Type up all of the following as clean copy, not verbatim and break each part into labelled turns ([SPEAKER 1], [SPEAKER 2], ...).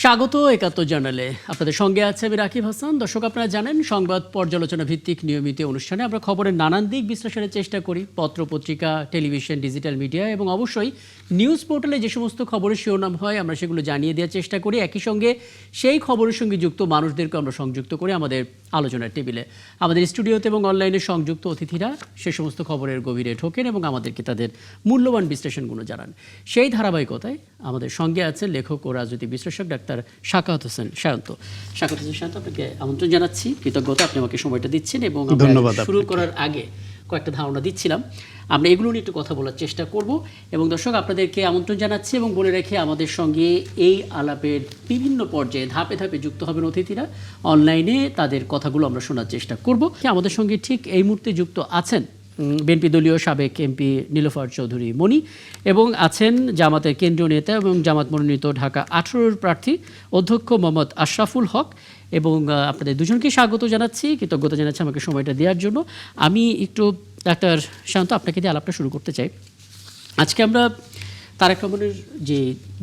[SPEAKER 1] স্বাগত ৭১ জার্নালে। আপনাদের সঙ্গে আছে আমি রাকিব হাসান। দর্শক, আপনারা জানেন সংবাদ পর্যালোচনা ভিত্তিক নিয়মিত অনুষ্ঠানে আমরা খবরের নানান দিক বিশ্লেষণের চেষ্টা করি। পত্র পত্রিকা, টেলিভিশন, ডিজিটাল মিডিয়া এবং অবশ্যই নিউজ পোর্টালে যে সমস্ত খবরের শিরোনাম হয় আমরা সেগুলো জানিয়ে দেওয়ার চেষ্টা করি। একই সঙ্গে সেই খবরের সঙ্গে যুক্ত মানুষদেরকে আমরা সংযুক্ত করি আমাদের আলোচনার টেবিলে। আমাদের স্টুডিওতে এবং অনলাইনে সংযুক্ত অতিথিরা সে সমস্ত খবরের গভীরে ঢোকেন এবং আমাদেরকে তাদের মূল্যবান বিশ্লেষণগুলো জানান। সেই ধারাবাহিকতায় আমাদের সঙ্গে আছেন লেখক ও রাজনৈতিক বিশ্লেষক ডাক্তার শাকাওয়াত হোসেন শায়ন্ত। শাকাওয়াত হোসেন শায়ন্ত, আপনাকে আমন্ত্রণ জানাচ্ছি। কৃতজ্ঞতা, আপনি আমাকে সময়টা দিচ্ছেন এবং
[SPEAKER 2] ধন্যবাদ।
[SPEAKER 1] শুরু করার আগে কয়েকটা ধারণা দিচ্ছিলাম, আমরা এগুলো নিয়ে একটু কথা বলার চেষ্টা করব। এবং দর্শক, আপনাদেরকে আমন্ত্রণ জানাচ্ছি এবং বলে রেখে আমাদের সঙ্গে এই আলাপের বিভিন্ন পর্যায়ে ধাপে ধাপে যুক্ত হবেন অতিথিরা। অনলাইনে তাদের কথাগুলো আমরা শোনার চেষ্টা করব। আমাদের সঙ্গে ঠিক এই মুহূর্তে যুক্ত আছেন বিএনপি দলীয় সাবেক এমপি নীলোফার চৌধুরী মনি এবং আছেন জামাতের কেন্দ্রীয় নেতা এবং জামাত মনোনীত ঢাকা 18 প্রার্থী অধ্যক্ষ মোহাম্মদ আশরাফুল হক। এবং আপনাদের দুজনকে স্বাগত জানাচ্ছি, কৃতজ্ঞতা জানাচ্ছি আমাকে সময়টা দেওয়ার জন্য। আমি একটু ডাক্তার শান্ত আপনাকে দিয়ে আলাপটা শুরু করতে চাই। আজকে আমরা তারেক রহমানের যে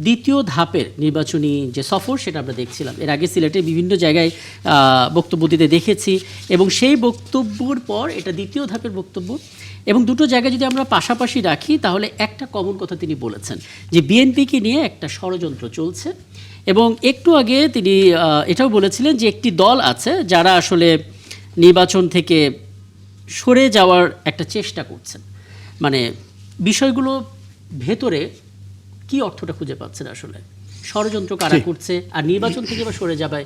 [SPEAKER 1] দ্বিতীয় ধাপের নির্বাচনী যে সফর সেটা আমরা দেখছিলাম। এর আগে সিলেটে বিভিন্ন জায়গায় বক্তব্য দিতে দেখেছি এবং সেই বক্তব্যর পর এটা দ্বিতীয় ধাপের বক্তব্য। এবং দুটো জায়গায় যদি আমরা পাশাপাশি রাখি তাহলে একটা কমন কথা তিনি বলেছেন যে বিএনপিকে নিয়ে একটা ষড়যন্ত্র চলছে। এবং একটু আগে তিনি এটাও বলেছিলেন যে একটি দল আছে যারা আসলে নির্বাচন থেকে সরে যাওয়ার একটা চেষ্টা করছেন। মানে বিষয়গুলো ভেতরে কি অর্থটা খুঁজে পাচ্ছেন আসলে, ষড়যন্ত্র কারা করছে আর নির্বাচন থেকে বা সরে যাবে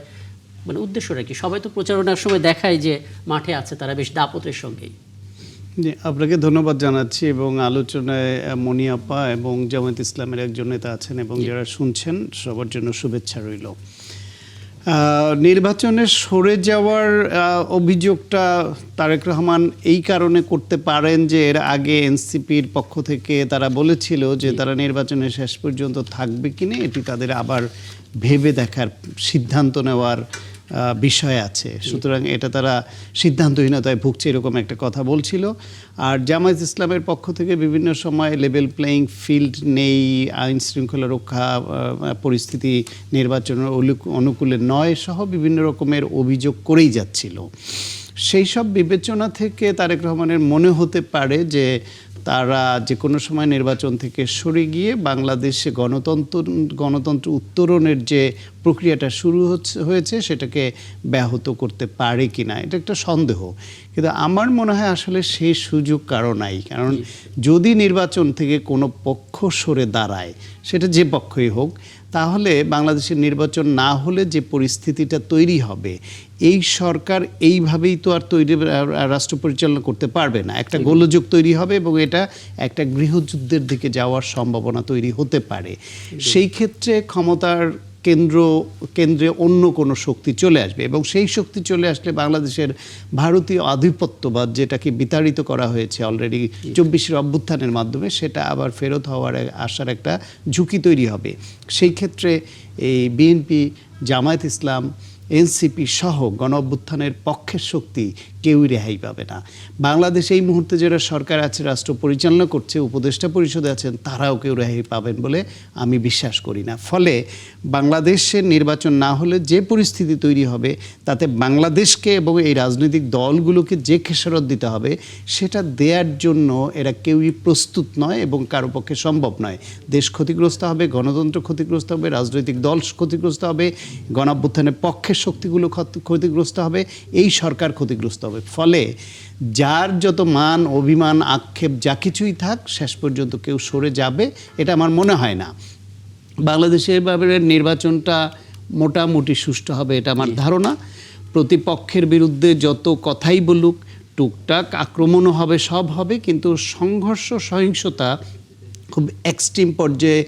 [SPEAKER 1] মানে উদ্দেশ্যটা কি? সবাই তো প্রচারণার সময় দেখায় যে মাঠে আছে, তারা বেশ দাপটের সঙ্গেই।
[SPEAKER 2] আপনাকে ধন্যবাদ জানাচ্ছি এবং আলোচনায় মনি আপা এবং জামায়াত ইসলামের একজন নেতা আছেন এবং যারা শুনছেন সবার জন্য শুভেচ্ছা রইল। নির্বাচনে সরে যাওয়ার অভিযোগটা তারেক রহমান এই কারণে করতে পারেন যে এর আগে এনসিপির পক্ষ থেকে তারা বলেছিল যে তারা নির্বাচনে শেষ পর্যন্ত থাকবে কিনা এটি তাদের আবার ভেবে দেখার সিদ্ধান্ত নেওয়ার বিষয় আছে। সুতরাং এটা তারা সিদ্ধান্তহীনতায় ভুগছে এরকম একটা কথা বলছিল। আর জামায়াত ইসলামের পক্ষ থেকে বিভিন্ন সময় লেভেল প্লেয়িং ফিল্ড নেই, আইন শৃঙ্খলা রক্ষা পরিস্থিতি নির্বাচনের অনুকূলে নয় সহ বিভিন্ন রকমের অভিযোগ করেই যাচ্ছিল। সেই সব বিবেচনা থেকে তারেক রহমানের মনে হতে পারে যে তারা যে কোনো সময় নির্বাচন থেকে সরে গিয়ে বাংলাদেশে গণতন্ত্র উত্তরণের যে প্রক্রিয়াটা শুরু হয়েছে সেটাকে ব্যাহত করতে পারে কিনা এটা একটা সন্দেহ। কিন্তু আমার মনে হয় আসলে সেই সুযোগ কারো নাই। কারণ যদি নির্বাচন থেকে কোনো পক্ষ সরে দাঁড়ায়, সেটা যে পক্ষই হোক, তাহলে বাংলাদেশের নির্বাচন না হলে যে পরিস্থিতিটা তৈরি হবে, এই সরকার এইভাবেই তো আর রাষ্ট্র পরিচালনা করতে পারবে না। একটা গোলযোগ তৈরি হবে এবং এটা একটা গৃহযুদ্ধের দিকে যাওয়ার সম্ভাবনা তৈরি হতে পারে। সেই ক্ষেত্রে ক্ষমতার কেন্দ্রে অন্য কোনো শক্তি চলে আসবে এবং সেই শক্তি চলে আসলে বাংলাদেশের ভারতীয় আধিপত্যবাদ যেটাকে বিতাড়িত করা হয়েছে অলরেডি 24-এর অভ্যুত্থানের মাধ্যমে, সেটা আবার ফেরত হওয়ার আসার একটা ঝুঁকি তৈরি হবে। সেই ক্ষেত্রে এই বিএনপি, জামায়াত ইসলাম, এনসিপি সহ গণ অভ্যুত্থানের পক্ষের শক্তি কেউই রেহাই পাবে না। বাংলাদেশ এই মুহূর্তে যারা সরকার আছে, রাষ্ট্র পরিচালনা করছে, উপদেষ্টা পরিষদে আছেন, তারাও কেউ রেহাই পাবেন বলে আমি বিশ্বাস করি না। ফলে বাংলাদেশের নির্বাচন না হলে যে পরিস্থিতি তৈরি হবে তাতে বাংলাদেশকে এবং এই রাজনৈতিক দলগুলোকে যে খেসারত দিতে হবে সেটা দেওয়ার জন্য এরা কেউই প্রস্তুত নয় এবং কারো পক্ষে সম্ভব নয়। দেশ ক্ষতিগ্রস্ত হবে, গণতন্ত্র ক্ষতিগ্রস্ত হবে, রাজনৈতিক দল ক্ষতিগ্রস্ত হবে, গণ অভ্যুত্থানের পক্ষের শক্তিগুলো ক্ষতিগ্রস্ত হবে, এই সরকার ক্ষতিগ্রস্ত হবে। ফলে যার যত মান, অভিমান, আক্ষেপ যা কিছুই থাক, শেষ পর্যন্ত কেউ সরে যাবে এটা আমার মনে হয় না। বাংলাদেশের এভাবে নির্বাচনটা মোটামুটি সুষ্ঠু হবে এটা আমার ধারণা। প্রতিপক্ষের বিরুদ্ধে যত কথাই বলুক, টুকটাক আক্রমণও হবে, সব হবে, কিন্তু সংঘর্ষ, সহিংসতা খুব এক্সট্রিম পর্যায়ে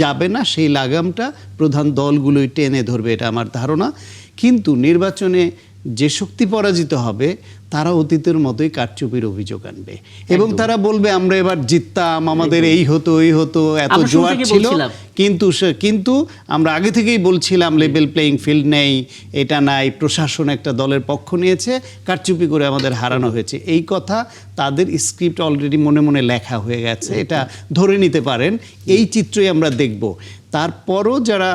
[SPEAKER 2] যাবে না। সেই লাগামটা প্রধান দলগুলোই টেনে ধরবে এটা আমার ধারণা। কিন্তু নির্বাচনে যে শক্তি পরাজিত হবে তারা অতীতের মতোই কারচুপির অভিযোগ আনবে এবং তারা বলবে আমরা এবার জিততাম, আমাদের এই হতো ওই হতো, এত জোয়ার ছিল, কিন্তু আমরা আগে থেকেই বলছিলাম লেভেল প্লেয়িং ফিল্ড নেই, এটা নাই, প্রশাসন একটা দলের পক্ষ নিয়েছে, কারচুপি করে আমাদের হারানো হয়েছে। এই কথা তাদের স্ক্রিপ্ট অলরেডি মনে মনে লেখা হয়ে গেছে, এটা ধরে নিতে পারেন। এই চিত্রই আমরা দেখব। তারপরও যারা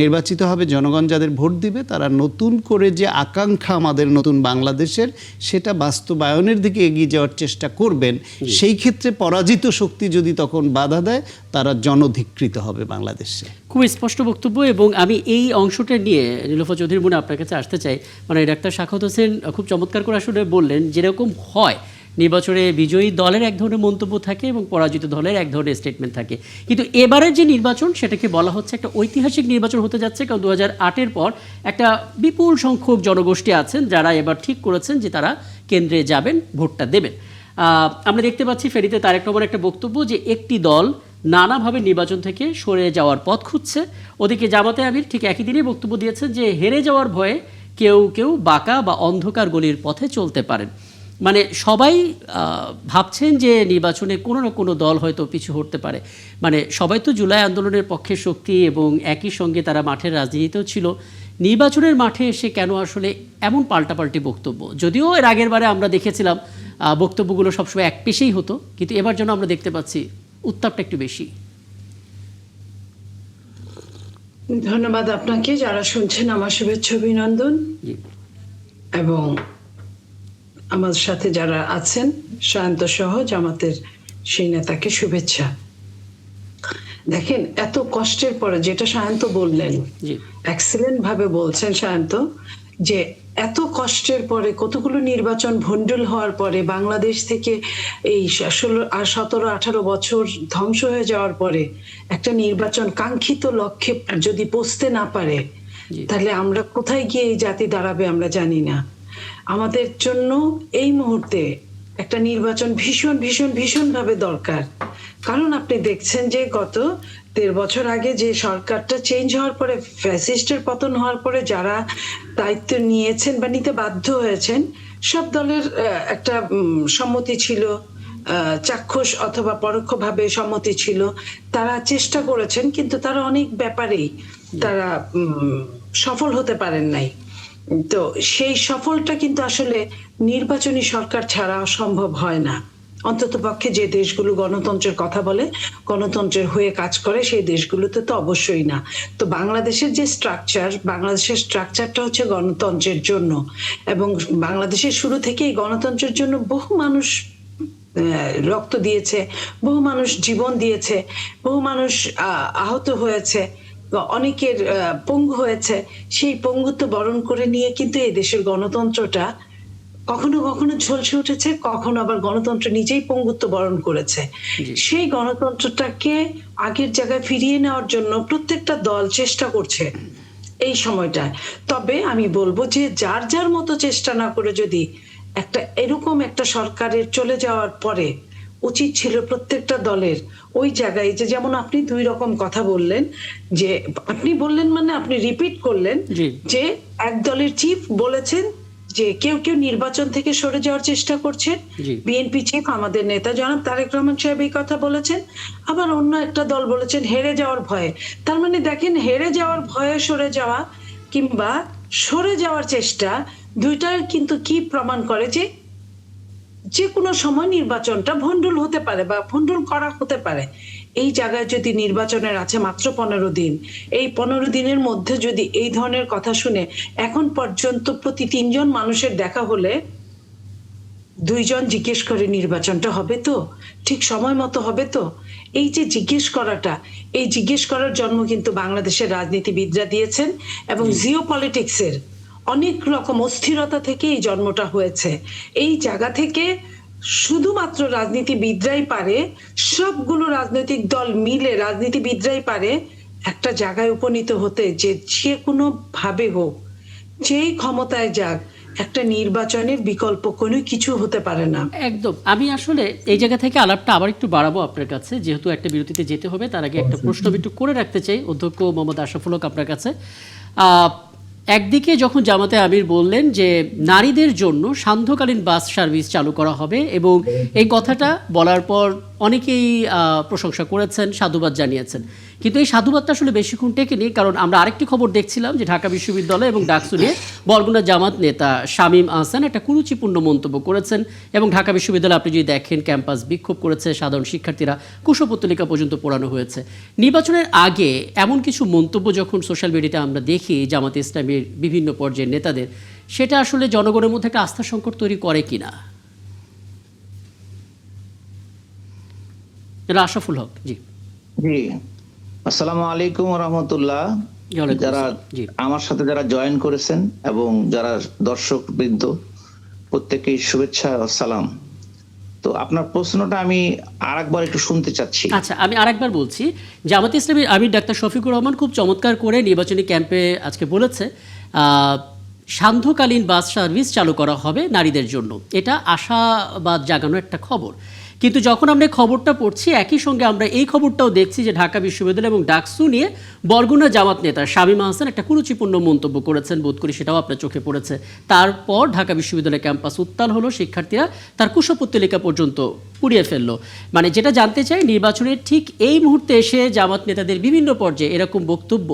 [SPEAKER 2] নির্বাচিত হবে, জনগণ যাদের ভোট দিবে তারা নতুন করে যে আকাঙ্ক্ষা আমাদের নতুন বাংলাদেশের সেটা বাস্তবায়নের দিকে এগিয়ে যাওয়ার চেষ্টা করবেন। সেই ক্ষেত্রে পরাজিত শক্তি যদি তখন বাধা দেয় তারা জনধিকৃত হবে বাংলাদেশে।
[SPEAKER 1] খুব স্পষ্ট বক্তব্য, এবং আমি এই অংশটা নিয়ে নীলোফার চৌধুরী মুন্না আপনার কাছে আসতে চাই। মানে ডাক্তার সাখাওয়াত হোসেন খুব চমৎকার করে আসলে বললেন, যেরকম হয় নির্বাচনে বিজয়ী দলের এক ধরনের মন্তব্য থাকে এবং পরাজিত দলের এক ধরনের স্টেটমেন্ট থাকে, কিন্তু এবারের যে নির্বাচন সেটাকে বলা হচ্ছে একটা ঐতিহাসিক নির্বাচন হতে যাচ্ছে। কারণ 2008-এর পর একটা বিপুল সংখ্যক জনগোষ্ঠী আছেন যারা এবার ঠিক করেছেন যে তারা কেন্দ্রে যাবেন, ভোটটা দেবেন। আমরা দেখতে পাচ্ছি ফেরিতে তারেক রহমানের একটা বক্তব্য যে একটি দল নানাভাবে নির্বাচন থেকে সরে যাওয়ার পথ খুঁজছে। ওদিকে জামাতে আমির ঠিক একই দিনেই বক্তব্য দিয়েছেন যে হেরে যাওয়ার ভয়ে কেউ কেউ বাঁকা বা অন্ধকার গলির পথে চলতে পারেন। মানে সবাই ভাবছেন যে নির্বাচনে কোনো না কোনো দল হয়তো পিছু হটতে পারে। মানে সবাই তো জুলাই আন্দোলনের পক্ষের শক্তি এবং একই সঙ্গে তারা মাঠের রাজনীতিতেও ছিল। নির্বাচনের মাঠে এসে কেন আসলে এমন পাল্টাপাল্টি বক্তব্য? যদিও এর আগের বারে আমরা দেখেছিলাম বক্তব্যগুলো সবসময় এক পেশেই হতো, কিন্তু এবার যেন আমরা দেখতে পাচ্ছি উত্তাপটা একটু বেশি।
[SPEAKER 3] ধন্যবাদ আপনাকে। যারা শুনছেন আমার শুভেচ্ছা অভিনন্দন, এবং আমার সাথে যারা আছেন সায়ন্ত সহ জামাতের সেই নেতাকে শুভেচ্ছা। দেখেন, এত কষ্টের পরে যেটা সায়ন্ত বললেন, এক্সেলেন্ট ভাবে বলছেন সায়ন্ত, যে এত কষ্টের পরে কতগুলো নির্বাচন ভণ্ডুল হওয়ার পরে বাংলাদেশ থেকে এই 17-18 বছর ধ্বংস হয়ে যাওয়ার পরে একটা নির্বাচন কাঙ্ক্ষিত লক্ষ্যে যদি পৌঁছতে না পারে, তাহলে আমরা কোথায় গিয়ে এই জাতি দাঁড়াবে আমরা জানি না। আমাদের জন্য এই মুহূর্তে একটা নির্বাচন ভীষণ ভীষণ ভীষণ ভাবে দরকার। কারণ আপনি দেখছেন যে গত 13 বছর আগে যে সরকারটা চেঞ্জ হওয়ার পরে, ফ্যাসিস্টের পতন হওয়ার পরে যারা দায়িত্ব নিয়েছেন বা নিতে বাধ্য হয়েছেন, সব দলের একটা সম্মতি ছিল, চাক্ষুষ অথবা পরোক্ষভাবে সম্মতি ছিল। তারা চেষ্টা করেছেন, কিন্তু তারা অনেক ব্যাপারেই তারা সফল হতে পারেন নাই। তো সেই সফলটা কিন্তু আসলে নির্বাচনী সরকার ছাড়া সম্ভব হয় না। অন্তত পক্ষে যে দেশগুলো গণতন্ত্রের কথা বলে, গণতন্ত্রের হয়ে কাজ করে, সেই দেশগুলোতে তো অবশ্যই না। তো বাংলাদেশের যে স্ট্রাকচার, বাংলাদেশের স্ট্রাকচারটা হচ্ছে গণতন্ত্রের জন্য, এবং বাংলাদেশের শুরু থেকেই গণতন্ত্রের জন্য বহু মানুষ রক্ত দিয়েছে, বহু মানুষ জীবন দিয়েছে, বহু মানুষ আহত হয়েছে, অনেকের পঙ্গু হয়েছে। সেই পঙ্গুত্ব বরণ করে নিয়ে কিন্তু এই দেশের গণতন্ত্রটা কখনো কখনো ঝলসে উঠেছে, কখনো আবার গণতন্ত্র নিজেই পঙ্গুত্ব বরণ করেছে। সেই গণতন্ত্রটাকে আগের জায়গায় ফিরিয়ে নেওয়ার জন্য প্রত্যেকটা দল চেষ্টা করছে এই সময়টায়। তবে আমি বলবো যে যার যার মতো চেষ্টা না করে যদি একটা এরকম একটা সরকারের চলে যাওয়ার পরে উচিত ছিল প্রত্যেকটা দলের ওই জায়গায়, যে যেমন আপনি 2 রকম কথা বললেন, যে আপনি বললেন মানে আপনি রিপিট করলেন যে এক দলের চিফ বলেছেন যে কেউ কেউ নির্বাচন থেকে সরে যাওয়ার চেষ্টা করছে। বিএনপি চিফ আমাদের নেতা জনাব তারেক রহমান সাহেব এই কথা বলেছেন। আবার অন্য একটা দল বলেছেন হেরে যাওয়ার ভয়ে। তার মানে দেখেন, হেরে যাওয়ার ভয়ে সরে যাওয়া কিংবা সরে যাওয়ার চেষ্টা, দুইটার কিন্তু কি প্রমাণ করে যে যে কোনো সময় নির্বাচনটা ভণ্ডুল হতে পারে বা ভণ্ডুল করা হতে পারে। এই জায়গায় যদি নির্বাচনের আছে মাত্র 15 দিন, এই 15 দিনের মধ্যে যদি এই ধরনের কথা শুনে এখন পর্যন্ত প্রতি 3 জন মানুষের দেখা হলে 2 জন জিজ্ঞেস করে নির্বাচনটা হবে তো, ঠিক সময় মতো হবে তো। এই যে জিজ্ঞেস করাটা, এই জিজ্ঞেস করার জন্ম কিন্তু বাংলাদেশের রাজনীতিবিদরা দিয়েছেন, এবং জিও পলিটিক্সের অনেক রকম অস্থিরতা থেকে এই জন্মটা হয়েছে। এই জায়গা থেকে শুধুমাত্র রাজনীতিবিদরাই পারে, সবগুলো রাজনৈতিক দল মিলে রাজনীতিবিদরাই পারে একটা জায়গায় উপনীত হতে, যে কোনো ভাবে হোক, যেই ক্ষমতায় যাক, একটা নির্বাচনের বিকল্প কোনো কিছু হতে পারে না।
[SPEAKER 1] একদম। আমি আসলে এই জায়গা থেকে আলাপটা আবার একটু বাড়াবো আপনার কাছে, যেহেতু একটা বিরতিতে যেতে হবে। তার আগে একটা প্রশ্ন একটু করে রাখতে চাই অধ্যক্ষ মোহাম্মদ আশরাফুল হক আপনার কাছে। একদিকে যখন জামাতে আমির বললেন যে নারীদের জন্য সান্ধ্যকালীন বাস সার্ভিস চালু করা হবে, এবং এই কথাটা বলার পর অনেকেই প্রশংসা করেছেন, সাধুবাদ জানিয়েছেন, কিন্তু এই সাধুবাদটা আসলে বেশিক্ষণ টেকেনি, কারণ আমরা আরেকটি খবর দেখছিলাম যে ঢাকা বিশ্ববিদ্যালয় এবং ডাকসু নিয়ে বরগুনা জামাত নেতা শামীম আহসান একটা কুরুচিপূর্ণ মন্তব্য করেছেন। এবং ঢাকা বিশ্ববিদ্যালয়ে আপনি যদি দেখেন, ক্যাম্পাস বিক্ষোভ করেছে, সাধারণ শিক্ষার্থীরা কুশপুত্তলিকা পর্যন্ত পোড়ানো হয়েছে। নির্বাচনের আগে এমন কিছু মন্তব্য যখন সোশ্যাল মিডিয়াতে আমরা দেখি জামাতে ইসলামীর বিভিন্ন পর্যায়ের নেতাদের, সেটা আসলে জনগণের মধ্যে একটা আস্থা সংকট তৈরি করে কিনা? আশরাফুল হক। জি
[SPEAKER 4] জি, আসসালামু আলাইকুম ওয়া রাহমাতুল্লাহ।
[SPEAKER 1] ওয়ালাইকুম
[SPEAKER 4] যারা
[SPEAKER 1] আসসালাম। জি
[SPEAKER 4] আমার সাথে যারা জয়েন করেছেন এবং যারা দর্শক বৃন্দ, প্রত্যেককে শুভেচ্ছা ও সালাম। তো আপনার প্রশ্নটা আমি আরেকবার একটু শুনতে চাচ্ছি।
[SPEAKER 1] আচ্ছা, আমি আরেকবার বলছি, জামাতে ইসলামীর আমির ডাক্তার শফিকুর রহমান খুব চমৎকার করে নির্বাচনী ক্যাম্পে আজকে বলেছে সান্ধ্যকালীন বাস সার্ভিস চালু করা হবে নারীদের জন্য। এটা আশাবাদ জাগানো একটা খবর। কিন্তু যখন আমরা এই খবরটা পড়ছি, একই সঙ্গে আমরা এই খবরটাও দেখছি যে ঢাকা বিশ্ববিদ্যালয় এবং ডাকসু নিয়ে বরগুনা জামাত নেতা শামীম আহসান একটা কুরুচিপূর্ণ মন্তব্য করেছেন, বোধ করি সেটাও আপনার চোখে পড়েছে। তারপর ঢাকা বিশ্ববিদ্যালয় ক্যাম্পাস উত্তাল হলো, শিক্ষার্থীরা তার কুশপুত্তলিকা পর্যন্ত পুড়িয়ে ফেললো। মানে যেটা জানতে চাই, নির্বাচনের ঠিক এই মুহূর্তে এসে জামাত নেতাদের বিভিন্ন পর্যায়ে এরকম বক্তব্য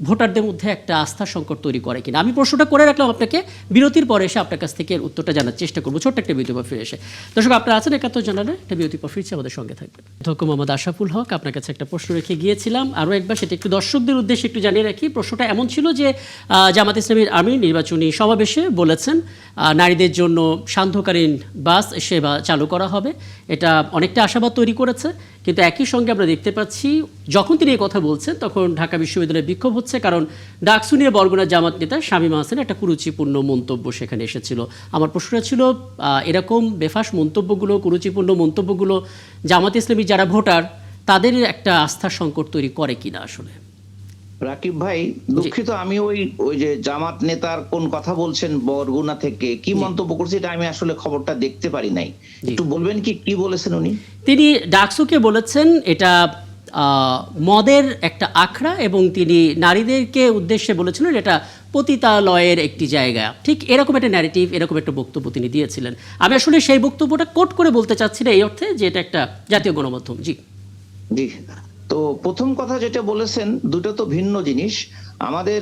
[SPEAKER 1] ভোটারদের মধ্যে একটা আস্থা সংকট তৈরি করে কিনা। আমি প্রশ্নটা করে রাখলাম আপনাকে, বিরতির পরে এসে আপনার কাছ থেকে এর উত্তরটা জানার চেষ্টা করবো, ছোট্ট একটা বিরতির পর ফিরে এসে। দর্শক, আপনারা আছেন ৭১ জানালে, একটা বিরতির পর ফিরছি, আমাদের সঙ্গে থাকবেন। অধ্যক্ষ মোহাম্মদ আশরাফুল হক, আপনার কাছে একটা প্রশ্ন রেখে গিয়েছিলাম, আরও একবার সেটা একটু দর্শকদের উদ্দেশ্যে একটু জানিয়ে রাখি। প্রশ্নটা এমন ছিল যে জামাত ইসলামীর আমির নির্বাচনী সমাবেশে বলেছেন নারীদের জন্য সান্ধ্যকালীন বাস সেবা চালু করা হবে। এটা অনেকটা আশাবাদ তৈরি করেছে, কিন্তু একই সঙ্গে আমরা দেখতে পাচ্ছি যখন তিনি এই কথা বলছেন তখন ঢাকা বিশ্ববিদ্যালয়ে বিক্ষোভ হচ্ছে, কারণ ডাকসু নিয়ে বরগুনা জামাত নেতা শামীম আহসান একটা কুরুচিপূর্ণ মন্তব্য সেখানে এসেছিল। আমার প্রশ্নটা ছিল, এরকম বেফাস মন্তব্যগুলো, কুরুচিপূর্ণ মন্তব্যগুলো জামাত ইসলামী যারা ভোটার তাদের একটা আস্থার সংকট তৈরি করে কিনা আসলে?
[SPEAKER 4] রাকিব ভাই, দুঃখিত, আমি ওই যে জামাত নেতার কোন কথা বলছেন বরগুনা থেকে কি মন্তব্য করছে এটা আমি আসলে খবরটা দেখতে পারি নাই। একটু বলবেন কি বলেছেন উনি?
[SPEAKER 1] তিনি ডাকসুকে বলেছেন এটা মদের একটা আখড়া, এবং তিনি নারীদেরকে উদ্দেশ্যে বলেছিলেন এটা পতিতালয়ের একটি জায়গা। ঠিক এরকম একটা ন্যারেটিভ, এরকম একটা বক্তব্য তিনি দিয়েছিলেন। আমি আসলে সেই বক্তব্যটা কোট করে বলতে চাচ্ছি না এই অর্থে যে এটা একটা জাতীয় গণমাধ্যম। জি
[SPEAKER 4] জি, তো প্রথম কথা যেটা বলেছেন দুটো তো ভিন্ন জিনিস। আমাদের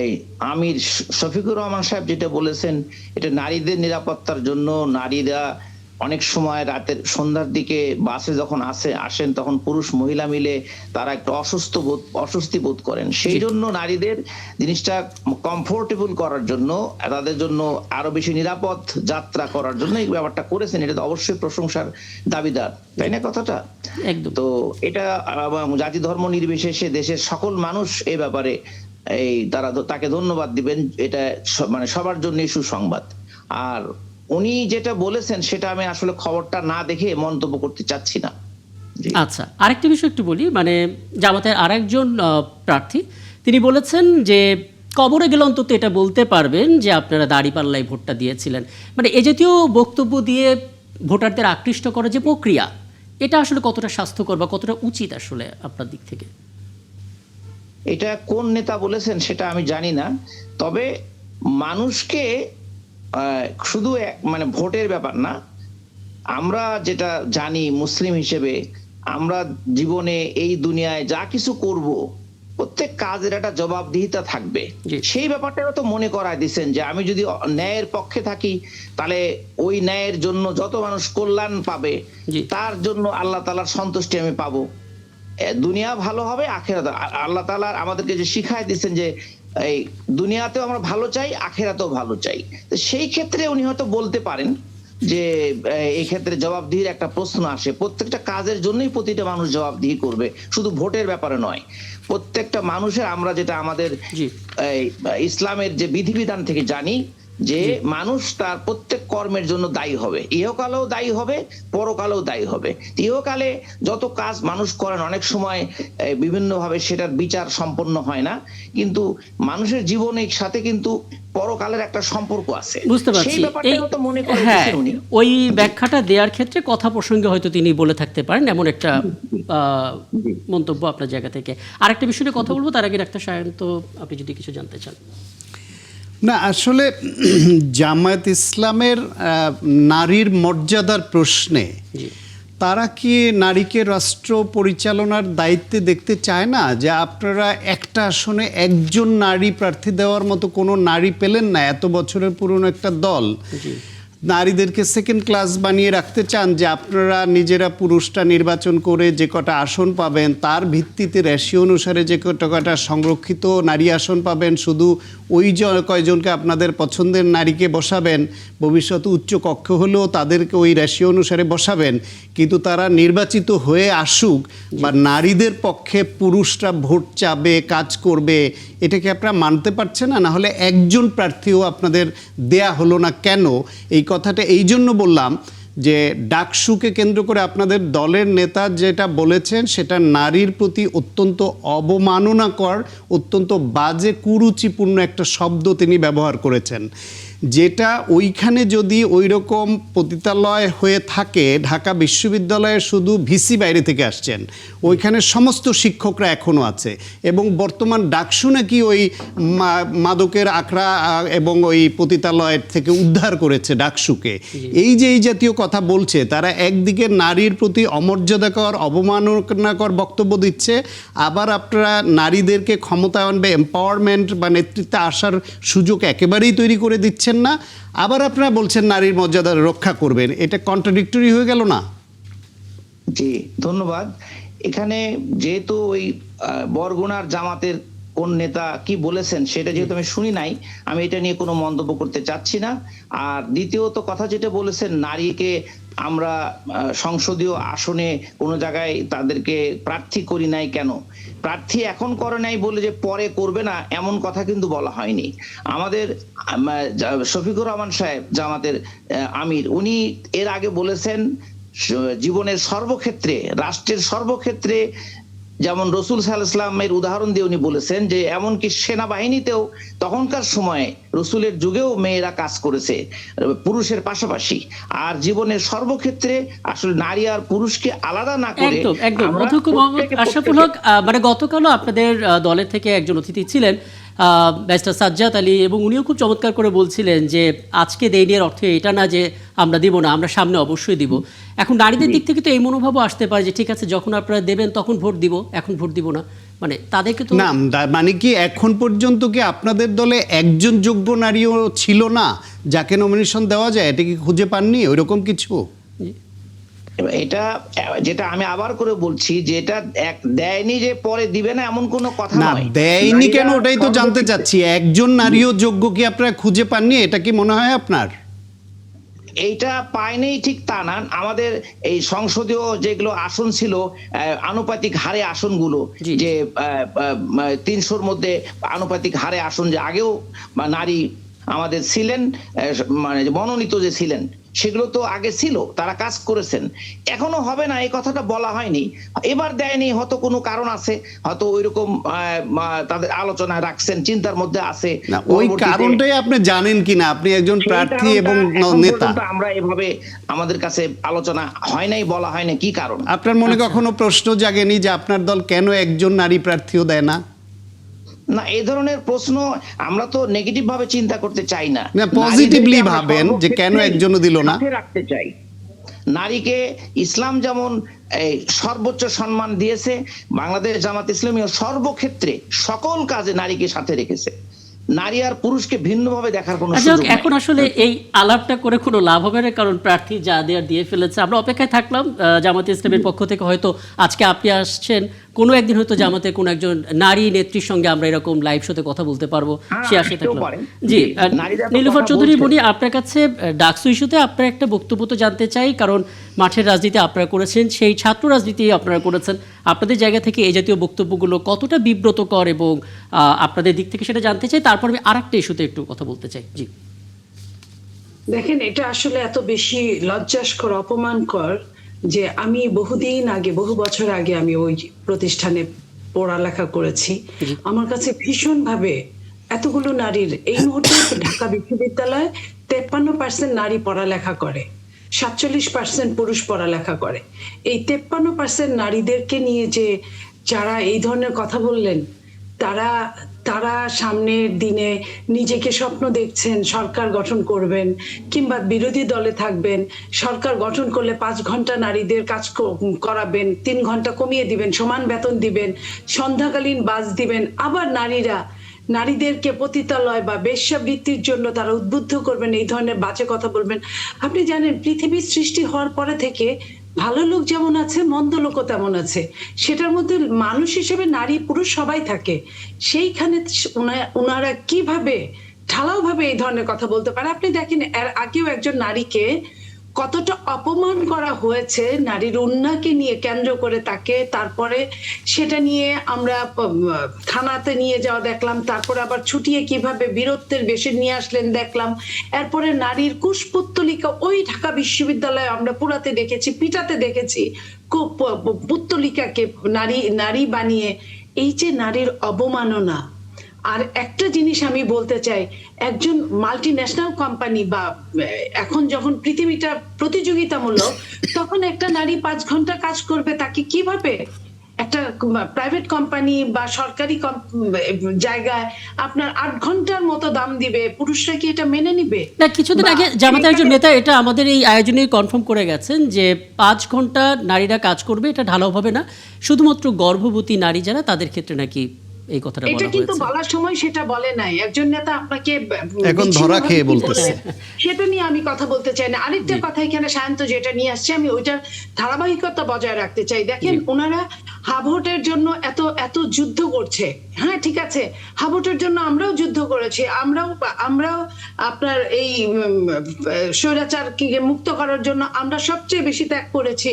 [SPEAKER 4] এই আমির শফিকুর রহমান সাহেব যেটা বলেছেন, এটা নারীদের নিরাপত্তার জন্য। নারীরা অনেক সময় রাতের সন্ধ্যার দিকে বাসে যখন আসেন তখন পুরুষ মহিলা মিলে তারা একটু অস্বস্তি বোধ করেন, সেই জন্য নারীদের জিনিসটা কমফোর্টেবল করার জন্য, তাদের জন্য আরো বেশি নিরাপদ যাত্রা করার জন্য এই ব্যাপারটা করেছেন। এটা তো অবশ্যই প্রশংসার দাবিদার, তাই না কথাটা?
[SPEAKER 1] একদম।
[SPEAKER 4] তো এটা জাতি ধর্ম নির্বিশেষে দেশের সকল মানুষ এই ব্যাপারে তারা তাকে ধন্যবাদ দিবেন। এটা মানে সবার জন্য সুসংবাদ। আর উনি যেটা বলেছেন সেটা আমি আসলে খবরটা না দেখে মন্তব্য করতে চাচ্ছি না।
[SPEAKER 1] আচ্ছা, আরেকটা বিষয় একটু বলি, মানে জামাতের আরেকজন প্রার্থী তিনি বলেছেন যে কবরে গেলে অন্তত এটা বলতে পারবেন যে আপনারা দাঁড়িপাল্লায় ভোটটা দিয়েছিলেন। মানে এ জাতীয় বক্তব্য দিয়ে ভোটারদের আকৃষ্ট করার যে প্রক্রিয়া, এটা আসলে কতটা স্বাস্থ্যকর বা কতটা উচিত আসলে আপনার দিক থেকে?
[SPEAKER 4] এটা কোন নেতা বলেছেন সেটা আমি জানি না, তবে মানুষকে শুধু মানে ভোটের ব্যাপার না, আমরা যেটা জানি মুসলিম হিসেবে, আমরা জীবনে এই দুনিয়ায় যা কিছু করব প্রত্যেক কাজের একটা জবাবদিহিতা থাকবে। সেই ব্যাপারটাও তো মনে করায় দিচ্ছেন যে আমি যদি ন্যায়ের পক্ষে থাকি তাহলে ওই ন্যায়ের জন্য যত মানুষ কল্যাণ পাবে তার জন্য আল্লাহ তাআলার সন্তুষ্টি আমি পাবো। দুনিয়া ভালো হবে, আখিরাত। আল্লাহ তাআলা আমাদেরকে যে শিখায় দিচ্ছেন যে এই দুনিয়াতেও আমরা ভালো চাই, আখিরাতেও ভালো চাই। তো সেই ক্ষেত্রে উনি হয়তো বলতে পারেন যে এই ক্ষেত্রে জবাবদিহির একটা প্রশ্ন আসে। প্রত্যেকটা কাজের জন্যই প্রতিটা মানুষ জবাবদিহি করবে, শুধু ভোটের ব্যাপারে নয়। প্রত্যেকটা মানুষের, আমরা যেটা আমাদের ইসলামের যে বিধিবিধান থেকে জানি যে মানুষ তার প্রত্যেক কর্মের জন্য দায়ী হবে, ইহকালেও দায়ী হবে, পরকালেও দায়ী হবে। ইহকালে যত কাজ মানুষ করেন অনেক সময় বিভিন্নভাবে সেটার বিচার সম্পন্ন হয় না, কিন্তু মানুষের জীবনের সাথে কিন্তু পরকালের একটা সম্পর্ক আছে।
[SPEAKER 1] বুঝতে পারছি। হ্যাঁ, ওই ব্যাখ্যাটা দেওয়ার ক্ষেত্রে কথা প্রসঙ্গে হয়তো তিনি বলে থাকতে পারেন, এমন একটা মন্তব্য আপনার জায়গা থেকে। আরেকটা বিষয়ে কথা বলবো, তার আগে ডাক্তার সায়ন্ত আপনি যদি কিছু জানতে চান।
[SPEAKER 2] না, আসলে জামায়াত ইসলামের নারীর মর্যাদার প্রশ্নে তারা কি নারীকে রাষ্ট্র পরিচালনার দায়িত্বে দেখতে চায় না? যে আপনারা একটা আসনে একজন নারী প্রার্থী দেওয়ার মতো কোনো নারী পেলেন না, এত বছরের পুরনো একটা দল। নারীদেরকে সেকেন্ড ক্লাস বানিয়ে রাখতে চান, যে আপনারা নিজেরা পুরুষটা নির্বাচন করে যে কটা আসন পাবেন তার ভিত্তিতে রেশিও অনুসারে যে কটা সংরক্ষিত নারী আসন পাবেন, শুধু ওই কয়জনকে আপনাদের পছন্দের নারীকে বসাবেন, ভবিষ্যতে উচ্চ কক্ষ হলেও তাদেরকে ওই রেশিও অনুসারে বসাবেন, কিন্তু তারা নির্বাচিত হয়ে আসুক বা নারীদের পক্ষে পুরুষরা ভোট চাবে, কাজ করবে, এটাকে আপনারা মানতে পারছেন না? না হলে একজন প্রার্থীও আপনাদের দেয়া হলো না কেন? এই কথাটা এই জন্য বললাম যে ডাকসুকে কেন্দ্র করে আপনাদের দলের নেতা যেটা বলেছেন সেটা নারীর প্রতি অত্যন্ত অবমাননাকর, অত্যন্ত বাজে, কুরুচিপূর্ণ একটা শব্দ তিনি ব্যবহার করেছেন, যেটা ওইখানে যদি ওই রকম পতিতালয় হয়ে থাকে, ঢাকা বিশ্ববিদ্যালয়ে শুধু ভিসি বাইরে থেকে আসছেন, ওইখানে সমস্ত শিক্ষকরা এখনও আছে, এবং বর্তমান ডাকসু নাকি ওই মাদকের আখড়া এবং ওই পতিতালয়ের থেকে উদ্ধার করেছে ডাকসুকে। এই যে এই জাতীয় কথা বলছে, তারা একদিকে নারীর প্রতি অমর্যাদাকর, অবমাননাকর বক্তব্য দিচ্ছে, আবার আপনারা নারীদেরকে ক্ষমতায়ন বা এম্পাওয়ারমেন্ট বা নেতৃত্বে আসার সুযোগ একেবারেই তৈরি করে দিচ্ছেন না, আবার আপনারা বলছেন নারীর মর্যাদা রক্ষা করবেন। এটা কন্ট্রাডিক্টরি হয়ে গেল না?
[SPEAKER 4] জি, ধন্যবাদ। এখানে যেহেতু ওই বরগুনার জামাতের কোন নেতা কি বলেছেন সেটা যেহেতু আমি শুনি নাই, আমি এটা নিয়ে কোনো মন্তব্য করতে চাচ্ছি না। আর দ্বিতীয়ত কথা যেটা বলেছেন, নারীকে আমরা সংসদীয় আসনে কোনো জায়গায় তাদেরকে প্রার্থী করি নাই কেন, প্রার্থী এখন করে নাই বলে যে পরে করবে না এমন কথা কিন্তু বলা হয়নি। আমাদের শফিকুর রহমান সাহেব জামাতের আমির, উনি এর আগে বলেছেন জীবনের সর্বক্ষেত্রে, রাষ্ট্রের সর্বক্ষেত্রে, যেমন রসুল সাল্লাল্লাহু আলাইহি ওয়াসাল্লামের উদাহরণ দিয়ে উনি বলেছেন যে এমনকি সেনাবাহিনীতেও তখনকার সময়ে রসুলের যুগেও মেয়েরা কাজ করেছে পুরুষের পাশাপাশি। আর জীবনের সর্বক্ষেত্রে আসলে নারী আর পুরুষকে আলাদা না করে
[SPEAKER 1] একদম অধ্যক্ষ মোহাম্মদ আশরাফুল হক, মানে গতকালও আপনাদের দলের থেকে একজন অতিথি ছিলেন ব্যারিস্টার সাজ্জাদ আলী, এবং উনিও খুব চমৎকার করে বলছিলেন যে আজকে দেই নিয়ে অর্থ এটা না যে আমরা দিব না, আমরা সামনে অবশ্যই দিব। এখন নারীদের দিক থেকে তো এই মনোভাবও আসতে পারে যে ঠিক আছে, যখন আপনারা দেবেন তখন ভোট দিব, এখন ভোট দিব না, মানে তাদেরকে তো
[SPEAKER 2] না, মানে কি এখন পর্যন্ত কি আপনাদের দলে একজন যোগ্য নারীও ছিল না যাকে নমিনেশন দেওয়া যায়? এটা কি খুঁজে পাননি ওইরকম কিছু?
[SPEAKER 4] এটা যেটা আমি আবার করে বলছি, যেটা দেয়নি যে পরে দিবে না এমন কোনো কথা
[SPEAKER 2] না,
[SPEAKER 4] নয়।
[SPEAKER 2] দেয়নি কেন ওটাই তো জানতে চাচ্ছি। একজন নারীও যোগ্য কি আপনারা খুঁজে পাননি? এটা কি মনে হয় আপনার?
[SPEAKER 4] এইটা পায়নি ঠিক তা না। আমাদের এই সংসদীয় যেগুলো আসন ছিল, আনুপাতিক হারে আসনগুলো, যে 300-র মধ্যে আনুপাতিক হারে আসন যে আগেও নারী আমাদের ছিলেন, মানে মনোনীত যে ছিলেন সেগুলো তো আগে ছিল, তারা কাজ করেছেন। এখনো হবে না এই কথাটা বলা হয়নি, এবার দেয়নি, হয়তো কোনো কারণ আছে, হয়তো ওইরকম তাদের আলোচনায় রাখছেন, চিন্তার মধ্যে আছে।
[SPEAKER 2] ওই কারণটাই আপনি জানেন কিনা? আপনি একজন প্রার্থী এবং নেতা,
[SPEAKER 4] আমরা এভাবে আমাদের কাছে আলোচনা হয় নাই, বলা হয় না কি কারণ।
[SPEAKER 2] আপনার মনে কখনো প্রশ্ন জাগেনি যে আপনার দল কেন একজন নারী প্রার্থীও দেয় না?
[SPEAKER 4] না, এই ধরনের প্রশ্ন আমরা তো নেগেটিভ ভাবে চিন্তা করতে চাই না,
[SPEAKER 2] পজিটিভলি ভাবেন যে কেন একজনও দিল না।
[SPEAKER 4] রাখতে চাই নারীকে। ইসলাম যেমন সর্বোচ্চ সম্মান দিয়েছে, বাংলাদেশ জামাত ইসলামীও সর্বক্ষেত্রে সকল কাজে নারীকে সাথে রেখেছে। নারী আর পুরুষকে ভিন্নভাবে দেখার কোনো সুযোগ নেই।
[SPEAKER 1] এখন আসলে এই আলাপটা করে কোনো লাভ হবে না, কারণ প্রার্থী যা দেওয়ার দিয়ে ফেলেছে। আমরা অপেক্ষায় থাকলাম জামাতে ইসলামের পক্ষ থেকে, হয়তো আজকে আপনি আসছেন, কোনো একদিন হয়তো জামাতে কোনো একজন নারী নেত্রীর সঙ্গে আমরা এরকম লাইভ শোতে কথা বলতে পারবো, সে আশায় থাকলাম। জি, নীলুফার চৌধুরী বনি, আপনার কাছে ডাকসু ইস্যুতে আপনার একটা বক্তব্য তো জানতে চাই, কারণ মাঠের রাজনীতি আপনারা করেছেন, সেই ছাত্র রাজনীতি আপনারা করেছেন, আপনাদের জায়গা থেকে এই জাতীয় বক্তব্যগুলো কতটা বিব্রতকর এবং আপনাদের দিক থেকে সেটা জানতে চাই। তারপর আমি আরেকটা ইস্যুতে একটু কথা বলতে চাই। জি,
[SPEAKER 3] দেখেন, এটা আসলে এত বেশি লজ্জাস্কর, অপমানকর যে আমি বহুদিন আগে, বহু বছর আগে আমি ওই প্রতিষ্ঠানে পড়ালেখা করেছি। আমার কাছে ভীষণভাবে এতগুলো নারীর, এই মুহূর্তে ঢাকা বিশ্ববিদ্যালয়ে 53% নারী পড়ালেখা করে, 47% পুরুষ পড়ালেখা করে। এই 53% নারীদেরকে নিয়ে যে যারা এই ধরনের কথা বললেন, তারা তারা সামনের দিনে নিজেকে স্বপ্ন দেখছেন সরকার গঠন করবেন কিংবা বিরোধী দলে থাকবেন, সরকার গঠন করলে 5 ঘন্টা নারীদের কাজ করাবেন, 3 ঘন্টা কমিয়ে দিবেন, সমান বেতন দিবেন, সন্ধ্যাকালীন বাস দিবেন, আবার নারীদেরকে পতিতালয় বা বেশ্যাবৃত্তির জন্য তারা উদ্বুদ্ধ করবেন, এই ধরনের বাজে কথা বলবেন। আপনি জানেন পৃথিবীর সৃষ্টি হওয়ার পরে থেকে ভালো লোক যেমন আছে মন্দ লোকও তেমন আছে, সেটার মধ্যে মানুষ হিসেবে নারী পুরুষ সবাই থাকে। সেইখানে ওনারা কিভাবে ঢালাও ভাবে এই ধরনের কথা বলতে পারে? আপনি দেখেন এর আগেও একজন নারীকে কতটা অপমান করা হয়েছে নারীর উন্নয়নকে নিয়ে কেন্দ্র করে তাকে, তারপরে সেটা নিয়ে আমরা থানাতে নিয়ে যাওয়া দেখলাম, তারপরে আবার ছুটিয়ে কিভাবে বীরত্বের বেশে নিয়ে আসলেন দেখলাম, এরপরে নারীর কুশপুত্তলিকা ওই ঢাকা বিশ্ববিদ্যালয়ে আমরা পুরাতে দেখেছি, পিটাতে দেখেছি পুত্তলিকাকে নারী বানিয়ে। এই যে নারীর অবমাননা। আর একটা জিনিস আমি বলতে চাই, একজন মাল্টি ন্যাশনাল কোম্পানি বা এখন যখন পৃথিবীটা প্রতিযোগিতামূলক, তখন একটা নারী 5 ঘন্টা কাজ করবে, তাকে কিভাবে একটা প্রাইভেট কোম্পানি বা সরকারি জায়গায় আপনার 8 ঘন্টার মতো দাম দিবে? পুরুষরা কি এটা মেনে নিবে?
[SPEAKER 1] না, কিছুদিন আগে জামাতের একজন নেতা এটা আমাদের এই আয়োজনে কনফার্ম করে গেছেন যে 5 ঘন্টা নারীরা কাজ করবে, এটা ঢালাও হবে না, শুধুমাত্র গর্ভবতী নারী যারা তাদের ক্ষেত্রে নাকি এই কথাটা বলা
[SPEAKER 3] এটা কিন্তু
[SPEAKER 1] হয়েছে।
[SPEAKER 3] বলার সময় সেটা বলে নাই একজন নেতা, আপনাকে
[SPEAKER 2] এখন ধরা খেয়ে বলতেছে।
[SPEAKER 3] সেটা নিয়ে আমি কথা বলতে চাই না। আরেকটা কথা এখানে সায়ন্ত যেটা নিয়ে আসছে, আমি ওইটার ধারাবাহিকতা বজায় রাখতে চাই। দেখেন ওনারা হাবহোটের জন্য এত যুদ্ধ করছে, হ্যাঁ ঠিক আছে, হাবহোটের জন্য আমরাও যুদ্ধ করেছি, আমরাও আপনার এই স্বৈরাচারকে মুক্ত করার জন্য আমরা সবচেয়ে বেশি ত্যাগ করেছি।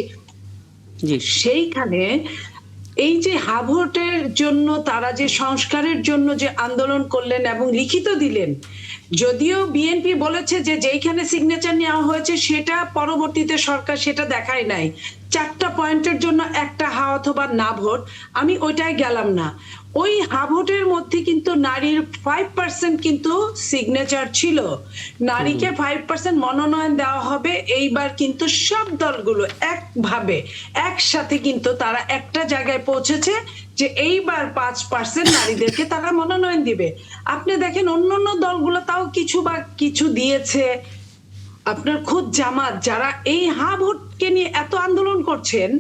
[SPEAKER 1] জি,
[SPEAKER 3] সেইখানে এই যে হাবহোটের জন্য তারা যে সংস্কারের জন্য যে আন্দোলন করলেন এবং লিখিত দিলেন, যদিও বিএনপি বলেছে যে যেইখানে সিগনেচার নেওয়া হয়েছে সেটা পরবর্তীতে সরকার সেটা দেখায় নাই, 4টা পয়েন্টের জন্য একটা হা অথবা না ভোট, আমি ওইটাই গেলাম না। ওই হা ভোটের মধ্যে কিন্তু নারীর 5% কিন্তু সিগনেচার ছিল, নারীকে 5% মনোনয়ন দেওয়া হবে। এইবার কিন্তু সব দলগুলো একসাথে কিন্তু তারা একটা জায়গায় পৌঁছেছে যে এইবার 5% নারীদেরকে তারা মনোনয়ন দিবে। আপনি দেখেন অন্যান্য দলগুলো তাও কিছু দিয়েছে। আপনার খোদ জামাত যারা এই হা ভোটকে নিয়ে এত আন্দোলন করছেন,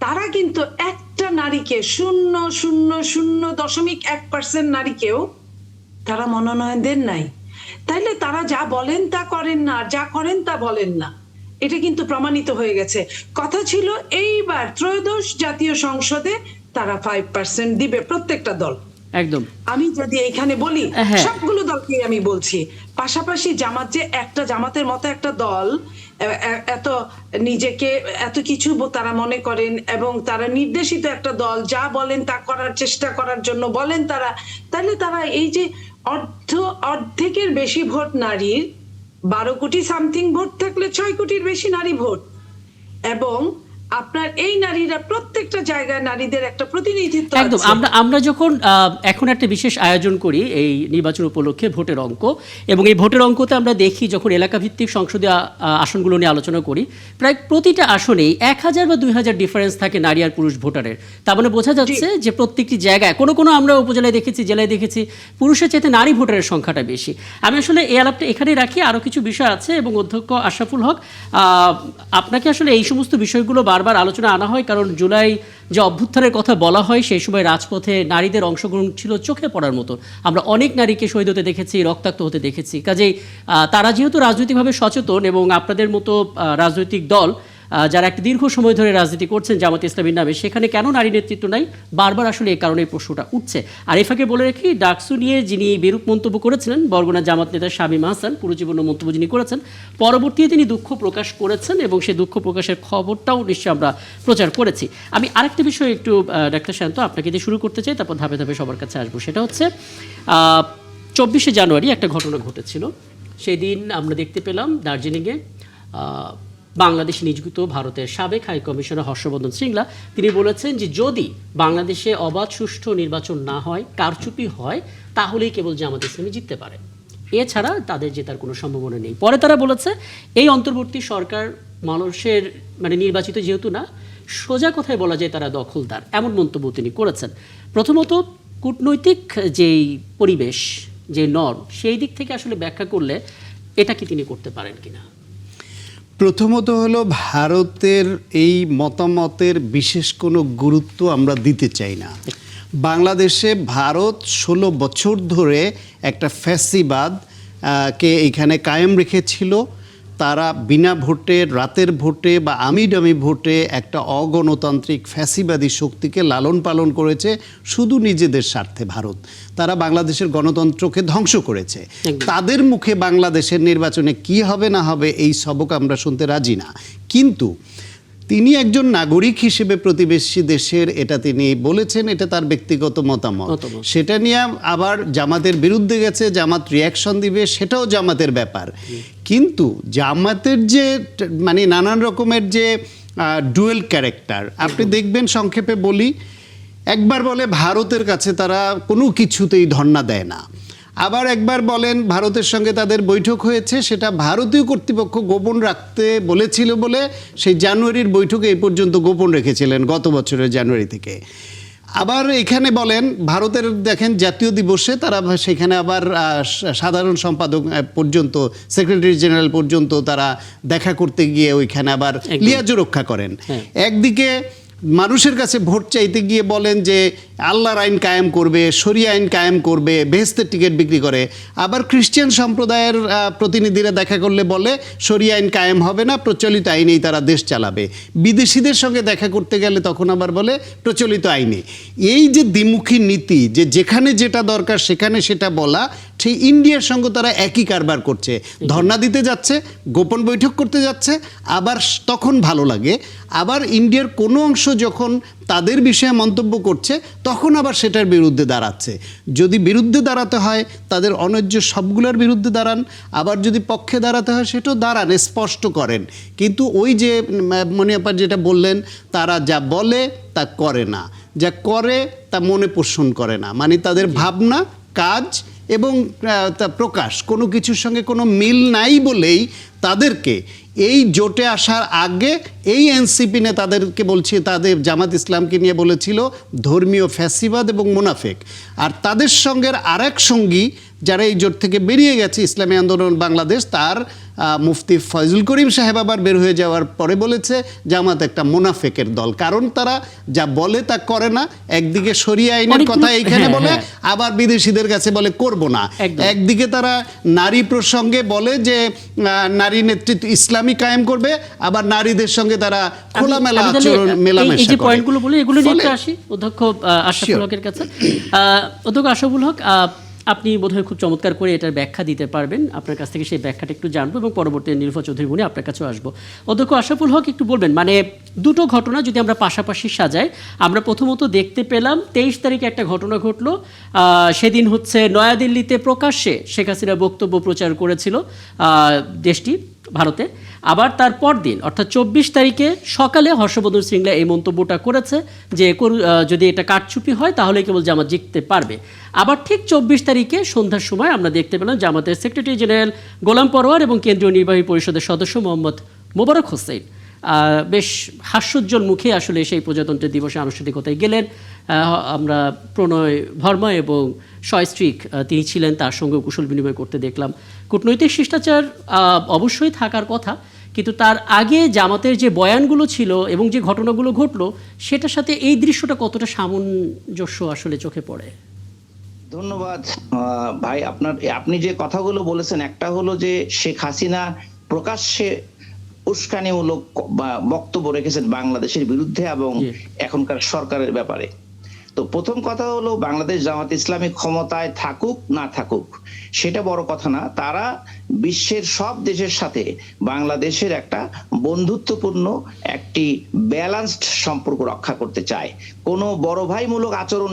[SPEAKER 3] তারা কিন্তু একটা নারীকে 0.001% নারীকেও তারা মনোনয়ন দেন নাই। তাইলে তারা যা বলেন তা করেন না, যা করেন তা বলেন না, এটা কিন্তু প্রমাণিত হয়ে গেছে। কথা ছিল এইবার ত্রয়োদশ জাতীয় সংসদে তারা 5% দিবে প্রত্যেকটা দল।
[SPEAKER 1] একদম।
[SPEAKER 3] আমি যদি এইখানে বলি
[SPEAKER 1] হ্যাঁ।
[SPEAKER 3] সবগুলো দলকে আমি বলছি, পাশাপাশি জামাতের মতো একটা দল এত নিজেকে এত কিছু তারা মনে করেন এবং তারা নির্দেশিত একটা দল, যা বলেন তা করার চেষ্টা করার জন্য বলেন তারা, তাহলে তারা এই যে অর্ধেকের বেশি ভোট নারীর, 12 কোটি সামথিং ভোট থাকলে 6 কোটির বেশি নারী ভোট, এবং আপনার এই নারীরা প্রত্যেকটা জায়গায় নারীদের একটা প্রতিনিধিত্ব
[SPEAKER 1] একদম।
[SPEAKER 3] আছে।
[SPEAKER 1] আমরা যখন এখন একটা বিশেষ আয়োজন করি এই নির্বাচন উপলক্ষে ভোটের অঙ্ক, এবং এই ভোটের অঙ্কতে আমরা দেখি যখন এলাকা ভিত্তিক সংসদীয় আসনগুলো নিয়ে আলোচনা করি, প্রায় প্রতিটা আসনেই 1000 বা 2000 ডিফারেন্স থাকে নারী আর পুরুষ ভোটারের। তার মানে বোঝা যাচ্ছে যে প্রত্যেকটি জায়গায় কোনো আমরা উপজেলায় দেখেছি, জেলায় দেখেছি, পুরুষের চাইতে নারী ভোটারের সংখ্যাটা বেশি। আমি আসলে এই আলাপটা এখানেই রাখি, আরও কিছু বিষয় আছে এবং অধ্যক্ষ আশরাফুল হক, আপনাকে আসলে এই সমস্ত বিষয়গুলো বারবার আলোচনা আনা হয়, কারণ জুলাই যে অভ্যুত্থানের কথা বলা হয় সেই সময় রাজপথে নারীদের অংশগ্রহণ ছিল চোখে পড়ার মতো। আমরা অনেক নারীকে শহীদ হতে দেখেছি, রক্তাক্ত হতে দেখেছি। কাজেই তারা যেহেতু রাজনৈতিকভাবে সচেতন এবং আপনাদের মতো রাজনৈতিক দল যারা একটা দীর্ঘ সময় ধরে রাজনীতি করছেন জামাত ইসলামীর নামে, সেখানে কেন নারী নেতৃত্ব নাই, বারবার আসলে এই কারণে এই প্রশ্নটা উঠছে। আর এই ফাঁকে বলে রাখি, ডাকসু নিয়ে যিনি বিরূপ মন্তব্য করেছিলেন বরগুনা জামাত নেতা শামীম আহসান, পুরোজীবন মন্তব্য যিনি করেছেন, পরবর্তীতে তিনি দুঃখ প্রকাশ করেছেন এবং সেই দুঃখ প্রকাশের খবরটাও নিশ্চয়ই আমরা প্রচার করেছি। আমি আরেকটা বিষয় একটু ডাক্তার শান্ত আপনাকে দিয়ে শুরু করতে চাই, তারপর ধাপে ধাপে সবার কাছে আসবো। সেটা হচ্ছে 24শে জানুয়ারি একটা ঘটনা ঘটেছিল। সেই দিন আমরা দেখতে পেলাম দার্জিলিংয়ে বাংলাদেশে নিযুক্ত ভারতের সাবেক হাই কমিশনার হর্ষবর্ধন শ্রিংলা তিনি বলেছেন যে যদি বাংলাদেশে অবাধ সুষ্ঠু নির্বাচন না হয়, কারচুপি হয়, তাহলেই কেবল জামাত ইসলামী জিততে পারে, এছাড়া তাদের জেতার কোনো সম্ভাবনা নেই। পরে তারা বলেছে এই অন্তর্বর্তী সরকার মানুষের নির্বাচিত যেহেতু না, সোজা কথায় বলা যায় তারা দখলদার, এমন মন্তব্য তিনি করেছেন। প্রথমত কূটনৈতিক যেই পরিবেশ, যে নর্ম, সেই দিক থেকে আসলে ব্যাখ্যা করলে এটা কি তিনি করতে পারেন কিনা?
[SPEAKER 2] প্রথমত হলো, ভারতের এই মতামতের বিশেষ কোনো গুরুত্ব আমরা দিতে চাই না। বাংলাদেশে ভারত 16 বছর ধরে একটা ফ্যাসিবাদ কে এইখানে কায়েম রেখেছিল। তারা বিনা ভোটে, রাতের ভোটে বা আমিডামি ভোটে একটা অগণতান্ত্রিক ফ্যাসিবাদী শক্তিকে লালন পালন করেছে শুধু নিজেদের স্বার্থে। ভারত তারা বাংলাদেশের গণতন্ত্রকে ধ্বংস করেছে। তাদের মুখে বাংলাদেশের নির্বাচনে কি হবে না হবে এই সবক আমরা শুনতে রাজি না। কিন্তু তিনি একজন নাগরিক হিসেবে প্রতিবেশী দেশের, এটা তিনি বলেছেন, এটা তার ব্যক্তিগত মতামত। সেটা নিয়ে আবার জামাতের বিরুদ্ধে গেছে, জামাত রিয়াকশন দিবে, সেটাও জামাতের ব্যাপার। কিন্তু জামাতের যে মানে নানান রকমের যে ডুয়েল ক্যারেক্টার, আপনি দেখবেন, সংক্ষেপে বলি, একবার বলে ভারতের কাছে তারা কোনো কিছুতেই ধর্ণা দেয় না, আবার একবার বলেন ভারতের সঙ্গে তাদের বৈঠক হয়েছে, সেটা ভারতীয় কর্তৃপক্ষ গোপন রাখতে বলেছিল বলে সেই জানুয়ারির বৈঠকে এই পর্যন্ত গোপন রেখেছিলেন, গত বছরের জানুয়ারি থেকে। আবার এখানে বলেন ভারতের, দেখেন জাতীয় দিবসে তারা সেখানে আবার সাধারণ সম্পাদক পর্যন্ত, সেক্রেটারি জেনারেল পর্যন্ত তারা দেখা করতে গিয়ে ওইখানে আবার লিয়াজ রক্ষা করেন। একদিকে মানুষের কাছে ভোট চাইতে গিয়ে বলেন যে আল্লাহর আইন কায়েম করবে, শরিয়া আইন কায়েম করবে, বেহেশতের টিকিট বিক্রি করে। আবার খ্রিস্টান সম্প্রদায়ের প্রতিনিধিরা দেখা করলে বলে শরিয়া আইন কায়েম হবে না, প্রচলিত আইনেই তারা দেশ চালাবে। বিদেশিদের সঙ্গে দেখা করতে গেলে তখন আবার বলে প্রচলিত আইনে। এই যে দ্বিমুখী নীতি, যে যেখানে যেটা দরকার সেখানে সেটা বলা, সেই ইন্ডিয়ার সঙ্গে তারা একই কারবার করছে। ধর্ণা দিতে যাচ্ছে, গোপন বৈঠক করতে যাচ্ছে, আবার তখন ভালো লাগে, আবার ইন্ডিয়ার কোনো অংশ যখন তাদের বিষয়ে মন্তব্য করছে তখন আবার সেটার বিরুদ্ধে দাঁড়াচ্ছে। যদি বিরুদ্ধে দাঁড়াতে হয় তাদের অন্যায্য সবগুলোর বিরুদ্ধে দাঁড়ান, আবার যদি পক্ষে দাঁড়াতে হয় সেটাও দাঁড়ান, স্পষ্ট করেন। কিন্তু ওই যে মনিয়াপা যেটা বললেন, তারা যা বলে তা করে না, যা করে তা মনে পোষণ করে না। মানে তাদের ভাবনা, কাজ এবং প্রকাশ কোনো কিছুর সঙ্গে কোনো মিল নাই বলেই তাদেরকে এই জোটে আসার আগে এই এনসিপি নিয়ে তাদেরকে বলছি, তাদের জামাত ইসলামকে নিয়ে বলেছিল ধর্মীয় ফ্যাসিবাদ এবং মুনাফেক। আর তাদের সঙ্গে আরেক সঙ্গী যারা এই জোট থেকে বেরিয়ে গেছে, ইসলামী আন্দোলন বাংলাদেশ, তার মুফতি ফয়জুল করিম সাহেব আবার বের হয়ে যাওয়ার পরে বলেছে জামাত একটা মুনাফেকের দল, কারণ তারা যা বলে তা করে না। একদিকে শরিয়া আইনের কথা এইখানে বলে, আবার বিদেশিদের কাছে বলে করব না। একদিকে তারা নারী প্রসঙ্গে বলে যে নারী নেতৃত্ব ইসলামী কায়েম করবে, আবার নারীদের সঙ্গে তারা খোলামেলা আচরণ, মেলামেশা করে।
[SPEAKER 1] এই যে পয়েন্টগুলো বলে এগুলো নিয়ে আসি অধ্যক্ষ আশরাফুল হকের কাছে। অধ্যক্ষ আশরাফুল হক, আপনি বোধহয় খুব চমৎকার করে এটার ব্যাখ্যা দিতে পারবেন। আপনার কাছ থেকে সেই ব্যাখ্যাটা একটু জানবো এবং পরবর্তী নীলুফা চৌধুরী মুনি আপনার কাছেও আসবো। অধ্যক্ষ আশরাফুল হক, একটু বলবেন, মানে দুটো ঘটনা যদি আমরা পাশাপাশি সাজাই, আমরা প্রথমত দেখতে পেলাম 23 তারিখে একটা ঘটনা ঘটলো। সেদিন হচ্ছে নয়াদিল্লিতে প্রকাশ্যে শেখ হাসিনা বক্তব্য প্রচার করেছিল দেশটি, ভারতে। আবার তার পর দিন অর্থাৎ 24 তারিখে সকালে হর্ষবর্ধন শৃঙ্খলা এই মন্তব্যটা করেছে যে যদি এটা কারচুপি হয় তাহলে কেবল জামাত জিততে পারবে। আবার ঠিক 24 তারিখে সন্ধ্যার সময় আমরা দেখতে পেলাম জামাতের সেক্রেটারি জেনারেল গোলাম পরোয়ার এবং কেন্দ্রীয় নির্বাহী পরিষদের সদস্য মোহাম্মদ মোবারক হোসেন বেশ হাস্যোজ্জ্বল মুখে আসলে সেই প্রজাতন্ত্র দিবসে আনুষ্ঠানিকতায় গেলেন। আমরা প্রণয় ভর্মা এবং সয়স্ট্রিক তিনি ছিলেন, তার সঙ্গে কুশল বিনিময় করতে দেখলাম। কূটনৈতিক শিষ্টাচার অবশ্যই থাকার কথা, কিন্তু তার আগে জামাতের যে বয়ানগুলো ছিল এবং যে ঘটনাগুলো ঘটলো সেটার সাথে এই দৃশ্যটা কতটা সামঞ্জস্য আসলে চোখে পড়ে?
[SPEAKER 4] ধন্যবাদ ভাই। আপনি যে কথাগুলো বলেছেন, একটা হলো যে শেখ হাসিনা প্রকাশ্যে উস্কানিমূলক বক্তব্য রেখেছেন বাংলাদেশের বিরুদ্ধে এবং এখনকার সরকারের ব্যাপারে। তো প্রথম কথা হলো, বাংলাদেশ জামাত ইসলামী ক্ষমতায় থাকুক না থাকুক সেটা বড় কথা না। তারা বিশ্বের সব দেশের সাথে বাংলাদেশের একটা বন্ধুত্বপূর্ণ একটি ব্যালান্সড সম্পর্ক রক্ষা করতে চায়। কোনো বড় ভাইমূলক আচরণ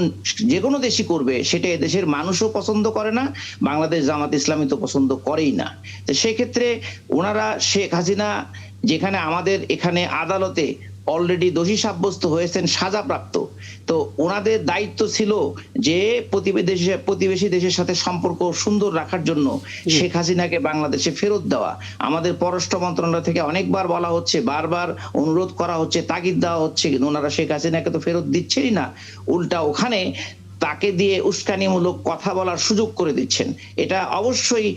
[SPEAKER 4] যে কোনো দেশই করবে সেটা এদেশের মানুষও পছন্দ করে না, বাংলাদেশ জামাত ইসলামী তো পছন্দ করেই না। তো সেক্ষেত্রে ওনারা, শেখ হাসিনা যেখানে আমাদের এখানে আদালতে অলরেডি দোষী সাব্যস্ত হয়েছেন, সাজাপ্রাপ্ত, তো ওনাদের দায়িত্ব ছিল যে প্রতিবেশী দেশের সাথে সম্পর্ক সুন্দর রাখার জন্য শেখ হাসিনাকে বাংলাদেশে ফেরত দেওয়া। আমাদের পররাষ্ট্র মন্ত্রণালয় থেকে অনেকবার বলা হচ্ছে, বারবার অনুরোধ করা হচ্ছে, তাগিদ দেওয়া হচ্ছে, ওনারা শেখ হাসিনাকে তো ফেরত দিচ্ছেনই না, উল্টা ওখানে তাকে দিয়ে উস্কানিমূলক কথা বলার সুযোগ করে দিচ্ছেন। এটা অবশ্যই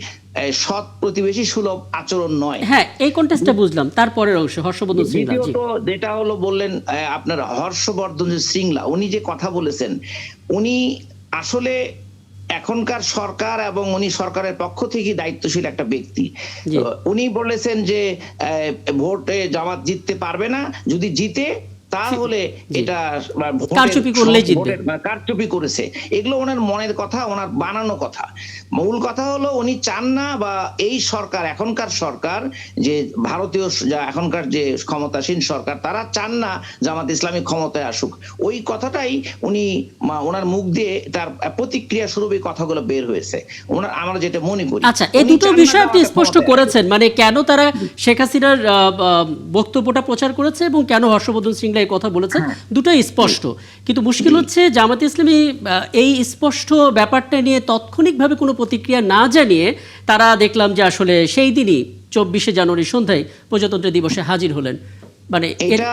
[SPEAKER 4] সৎ প্রতিবেশী সুলভ আচরণ নয়।
[SPEAKER 1] হ্যাঁ, এই কন্টেস্টটা বুঝলাম। তারপরের অংশ হর্ষবর্ধন শ্রীংলা।
[SPEAKER 4] দ্বিতীয়ত যেটা হলো বললেন আপনার হর্ষবর্ধন শ্রীংলা, উনি যে কথা বলেছেন, উনি আসলে এখনকার সরকার এবং উনি সরকারের পক্ষ থেকে দায়িত্বশীল একটা ব্যক্তি। উনি বলেছেন যে ভোটে জামাত জিততে পারবে না, যদি জিতে তাহলে এটা
[SPEAKER 1] কারচুপি করলেই জিতবে,
[SPEAKER 4] কারচুপি করেছে। এগুলো ওনার মনের কথা, ওনার বানানো কথা। মূল কথা হলো উনি চান না, বা এই সরকার, এখনকার সরকার যে ভারতীয় এখনকার যে ক্ষমতাসীন সরকার, তারা চান না জামাত ইসলামী ক্ষমতায় আসুক। ওই কথাটাই উনি ওনার মুখ দিয়ে তার প্রতিক্রিয়া স্বরূপ এই কথাগুলো বের হয়েছে। ওনার, আমরা যেটা মনে করি।
[SPEAKER 1] আচ্ছা, এই দুটো বিষয় আপনি স্পষ্ট করেছেন, মানে কেন তারা শেখ হাসিনার বক্তব্যটা প্রচার করেছে এবং কেন হর্ষবর্ধন শ্রীংলা এই কথা বলেছেন, দুটোই স্পষ্ট। কিন্তু মুশকিল হচ্ছে জামাত ইসলামী এই স্পষ্ট ব্যাপারটা নিয়ে তাৎক্ষণিকভাবে কোনো প্রতিক্রিয়া না জানিয়ে তারা দেখলাম যে আসলে সেই দিনই 24শে জানুয়ারি সন্ধ্যায় প্রজাতন্ত্র দিবসে হাজির হলেন। মানে
[SPEAKER 4] এটা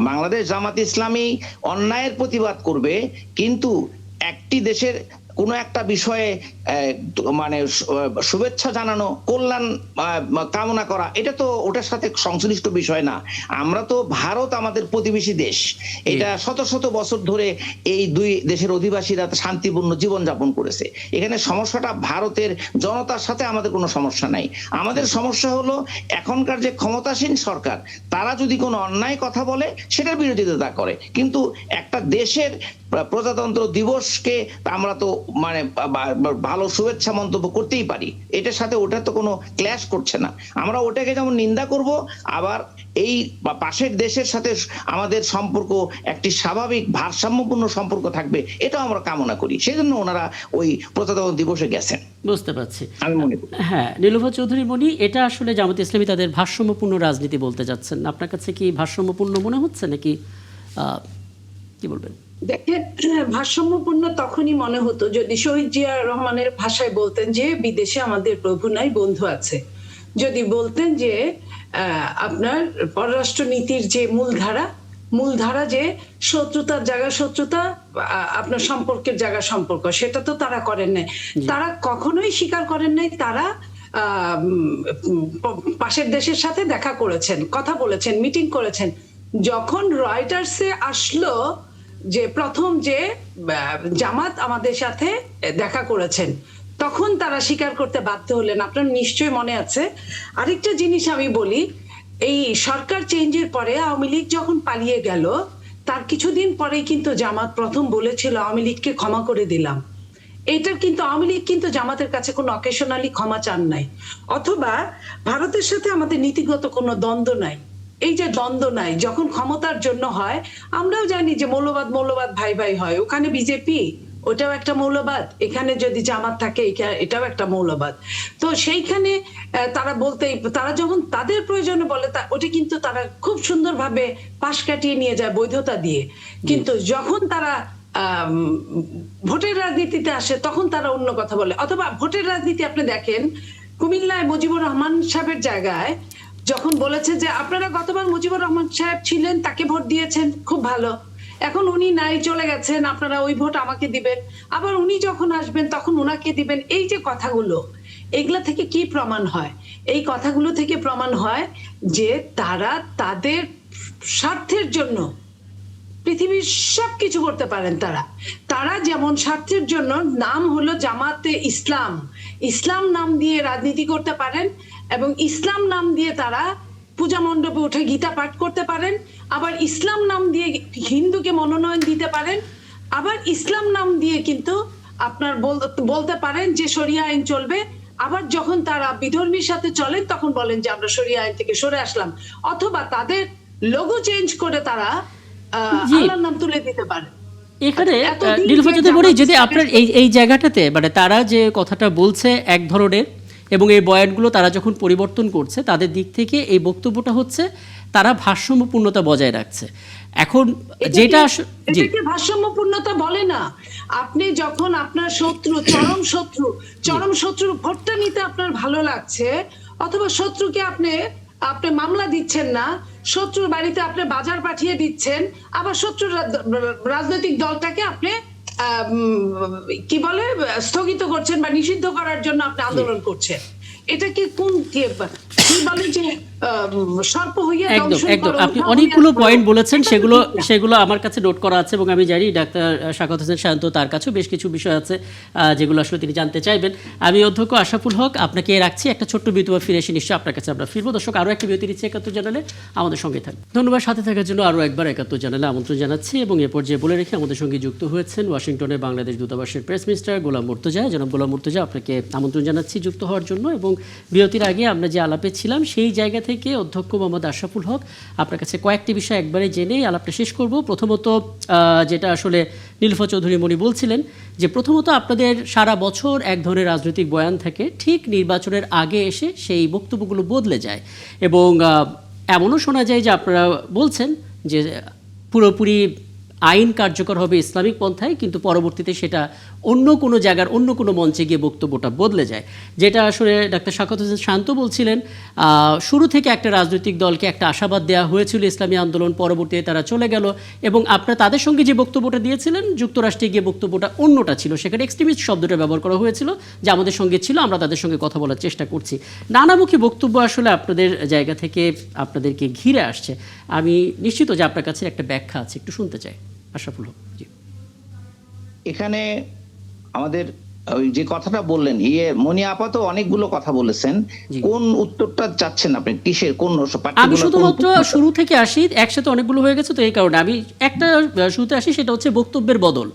[SPEAKER 4] বাংলাদেশ জামাত ইসলামী অন্যায়ের প্রতিবাদ করবে, কিন্তু একটি দেশের কোনো একটা বিষয়ে মানে শুভেচ্ছা জানানো, কল্যাণ কামনা করা, এটা তো ওটার সাথে সংশ্লিষ্ট বিষয় না। আমরা তো, ভারত আমাদের প্রতিবেশী দেশ, এটা শত শত বছর ধরে এই দুই দেশের অধিবাসীরা শান্তিপূর্ণ জীবনযাপন করেছে। এখানে সমস্যাটা ভারতের জনতার সাথে আমাদের কোনো সমস্যা নাই। আমাদের সমস্যা হলো এখনকার যে ক্ষমতাসীন সরকার, তারা যদি কোনো অন্যায় কথা বলে সেটার বিরোধিতা করে। কিন্তু একটা দেশের প্রজাতন্ত্র দিবসকে আমরা তো মানে ভালো শুভেচ্ছা মন্তব্য করতেই পারি, এটার সাথে ওটা তো কোনো ক্ল্যাশ করছে না। আমরা ওটাকে যেমন নিন্দা করব, আবার এই পাশের দেশের সাথে আমাদের সম্পর্ক একটি স্বাভাবিক ভারসাম্যপূর্ণ সম্পর্ক থাকবে, এটাও আমরা কামনা করি। সেজন্য ওনারা ওই প্রজাতন্ত্র দিবসে গেছেন।
[SPEAKER 1] বুঝতে পারছি,
[SPEAKER 4] আমি মনে করি।
[SPEAKER 1] হ্যাঁ, নীলুফা চৌধুরী মনি, এটা আসলে জামাত ইসলামী তাদের ভারসাম্যপূর্ণ রাজনীতি বলতে যাচ্ছেন। আপনার কাছে কি ভারসাম্যপূর্ণ মনে হচ্ছে, নাকি কি বলবেন?
[SPEAKER 3] দেখেন, ভারসাম্যপূর্ণ তখনই মনে হতো যদি শহীদ জিয়া রহমানের ভাষায় বলতেন যে বিদেশে আমাদের প্রভু নাই, বন্ধু আছে। যদি বলতেন যে আপনার পররাষ্ট্র নীতির যে মূলধারা যে শত্রুতার জায়গা শত্রুতা, আপনার সম্পর্কের জায়গা সম্পর্ক, সেটা তো তারা করেন নাই। তারা কখনোই স্বীকার করেন নাই তারা পাশের দেশের সাথে দেখা করেছেন, কথা বলেছেন, মিটিং করেছেন। যখন রয়টার্সে আসলো যে প্রথম যে জামাত আমাদের সাথে দেখা করেছেন, তখন তারা স্বীকার করতে বাধ্য হলেন। আপনার নিশ্চয়ই মনে আছে। আরেকটা জিনিস আমি বলি, এই সরকার চেঞ্জের পরে আওয়ামী লীগ যখন পালিয়ে গেল, তার কিছুদিন পরেই কিন্তু জামাত প্রথম বলেছিল আওয়ামী লীগকে ক্ষমা করে দিলাম। এইটার কিন্তু আওয়ামী লীগ কিন্তু জামাতের কাছে কোনো অকেশনালি ক্ষমা চান নাই, অথবা ভারতের সাথে আমাদের নীতিগত কোনো দ্বন্দ্ব নাই। এই যে দ্বন্দ্ব নাই, যখন ক্ষমতার জন্য হয়, আমরাও জানি যে মৌলবাদ ভাই ভাই হয়। ওখানে বিজেপি, ওটাও একটা মৌলবাদ, এখানে যদি জামাত থাকে এটাও একটা মৌলবাদ। তো সেইখানে তারা যখন তাদের প্রয়োজনে বলে, ওটা কিন্তু তারা খুব সুন্দরভাবে পাশ কাটিয়ে নিয়ে যায় বৈধতা দিয়ে। কিন্তু যখন তারা ভোটের রাজনীতিতে আসে, তখন তারা অন্য কথা বলে। অথবা ভোটের রাজনীতি আপনি দেখেন, কুমিল্লায় মুজিবুর রহমান সাহেবের জায়গায় যখন বলেছে যে আপনারা গতবার মুজিবুর রহমান সাহেব ছিলেন, তাকে ভোট দিয়েছেন, খুব ভালো, এখন উনি নাই, চলে গেছেন, আপনারা ওই ভোট আমাকে দিবেন, আবার উনি যখন আসবেন তখন উনাকে দিবেন। এই যে কথাগুলো, এগুলা থেকে কি প্রমাণ হয়? এই কথাগুলো থেকে প্রমাণ হয় যে তারা তাদের স্বার্থের জন্য পৃথিবীর সবকিছু করতে পারেন। তারা যেমন স্বার্থের জন্য, নাম হলো জামাতে ইসলাম নাম দিয়ে রাজনীতি করতে পারেন, এবং ইসলাম নাম দিয়ে তারা পূজা মণ্ডপে উঠে গীতা পাঠ করতে পারেন, আবার ইসলাম নাম দিয়ে হিন্দুকে মনোনয়ন দিতে পারেন, আবার ইসলাম নাম দিয়ে কিন্তু আপনার বলতে পারেন যে শরিয়া আইন চলবে। আবার যখন তারা বিধর্মীর সাথে চলেন, তখন বলেন যে আমরা শরিয়া আইন থেকে সরে আসলাম। অথবা তাদের লোগো চেঞ্জ করে তারা আল্লাহর নাম তুলে দিতে পারে।
[SPEAKER 1] এখানে নীলুফা চৌধুরী বলি, যদি আপনার এই জায়গাটাতে, মানে তারা যে কথাটা বলছে এক ধরনের, এবং এই বয়ানগুলো তারা যখন পরিবর্তন করছে, তাদের দিক থেকে এই বক্তব্যটা হচ্ছে তারা ভারসাম্যপূর্ণতা বজায় রাখছে। এখন যেটা
[SPEAKER 3] ভারসাম্যপূর্ণতা বলে না, আপনি যখন আপনার চরম শত্রু ভোটটা নিতে আপনার ভালো লাগছে, অথবা শত্রুকে আপনি মামলা দিচ্ছেন না, শত্রুর বাড়িতে আপনি বাজার পাঠিয়ে দিচ্ছেন, আবার শত্রুর রাজনৈতিক দলটাকে আপনি কি বলে স্থগিত করছেন বা নিষিদ্ধ করার জন্য আপনি আন্দোলন করছেন। এটা কি কি বলে যে সর্প হইয়া
[SPEAKER 1] একদম
[SPEAKER 3] দংশন
[SPEAKER 1] একদম
[SPEAKER 3] করো,
[SPEAKER 1] আপনি
[SPEAKER 3] উঠা
[SPEAKER 1] অনেকগুলো
[SPEAKER 3] হইয়া
[SPEAKER 1] পয়েন্ট
[SPEAKER 3] পড়ো।
[SPEAKER 1] বলেছেন,
[SPEAKER 3] এটা তো
[SPEAKER 1] সেগুলো
[SPEAKER 3] ঠিক না।
[SPEAKER 1] সেগুলো আমার কাছে নোট করা আছে এবং আমি জানি ডাক্তার শাকাত হোসেন শান্ত তার কাছেও বেশ কিছু বিষয় আছে যেগুলো আসলে তিনি জানতে চাইবেন। আমি অধ্যক্ষ আশরাফুল হক আপনাকে রাখছি, একটা ছোট্ট বিরতি ফিরে এসে নিশ্চয়ই আপনার কাছে আমরা ফিরবো। দর্শক, আরও একটা বিরতি নিচ্ছে ৭১ জানালে আমাদের সঙ্গে থাকবে। ধন্যবাদ সাথে থাকার জন্য। আরও একবার ৭১ জানালে আমন্ত্রণ জানাচ্ছি এবং এ পর্যায়ে বলে রেখে আমাদের সঙ্গে যুক্ত হয়েছেন ওয়াশিংটনে বাংলাদেশ দূতাবাসের প্রেস মিনিস্টার গোলাম মুর্তজা। জনাব গোলাম মুর্তজা, আপনাকে আমন্ত্রণ জানাচ্ছি যুক্ত হওয়ার জন্য। এবং বিরতির আগে আমরা যে আলাপে ছিলাম সেই জায়গা থেকে অধ্যক্ষ মোহাম্মদ আশরাফুল হক আপনার কাছে কয়েকটি বিষয় একবারে জেনেই আলাপটা শেষ করব। প্রথমত যেটা আসলে নীলুফা চৌধুরী মণি বলছিলেন যে প্রথমত আপনাদের সারা বছর এক ধরনের রাজনৈতিক বয়ান থাকে, ঠিক নির্বাচনের আগে এসে সেই বক্তব্যগুলো বদলে যায় এবং এমনও শোনা যায় যে আপনারা বলছেন যে পুরোপুরি আইন কার্যকর হবে ইসলামিক পন্থায়, কিন্তু পরবর্তীতে সেটা অন্য কোনো জায়গার অন্য কোনো মঞ্চে গিয়ে বক্তব্যটা বদলে যায়। যেটা আসলে ডাক্তার শাকাত হোসেন শান্ত বলছিলেন শুরু থেকে একটা রাজনৈতিক দলকে একটা আশাবাদ দেওয়া হয়েছিল ইসলামী আন্দোলন, পরবর্তীতে তারা চলে গেল এবং আপনারা তাদের সঙ্গে যে বক্তব্যটা দিয়েছিলেন যুক্তরাষ্ট্রে গিয়ে বক্তব্যটা অন্যটা ছিল, সেখানে এক্সট্রিমিস্ট শব্দটা ব্যবহার করা হয়েছিল যে আমাদের সঙ্গে ছিল, আমরা তাদের সঙ্গে কথা বলার চেষ্টা করছি। নানামুখী বক্তব্য আসলে আপনাদের জায়গা থেকে আপনাদেরকে ঘিরে আসছে। আমি নিশ্চিত যে আপনার কাছে একটা ব্যাখ্যা আছে, একটু শুনতে চাই আশরাফুল হক। জি।
[SPEAKER 4] এখানে আমাদের ওই যে কথাটা বললেন মনি আপা তো অনেকগুলো কথা বলেছেন,
[SPEAKER 1] জি।
[SPEAKER 4] কোন উত্তরটা চাচ্ছেন আপনি, কিসের কোন
[SPEAKER 1] আমি
[SPEAKER 4] particular কোন
[SPEAKER 1] শুধুমাত্র
[SPEAKER 4] উত্তরটা?
[SPEAKER 1] শুরু থেকে আসি, একসাথে অনেকগুলো হয়ে গেছে তো এই কারণে আমি একটা শুরুতে আসি, সেটা হচ্ছে বক্তব্যের বদল।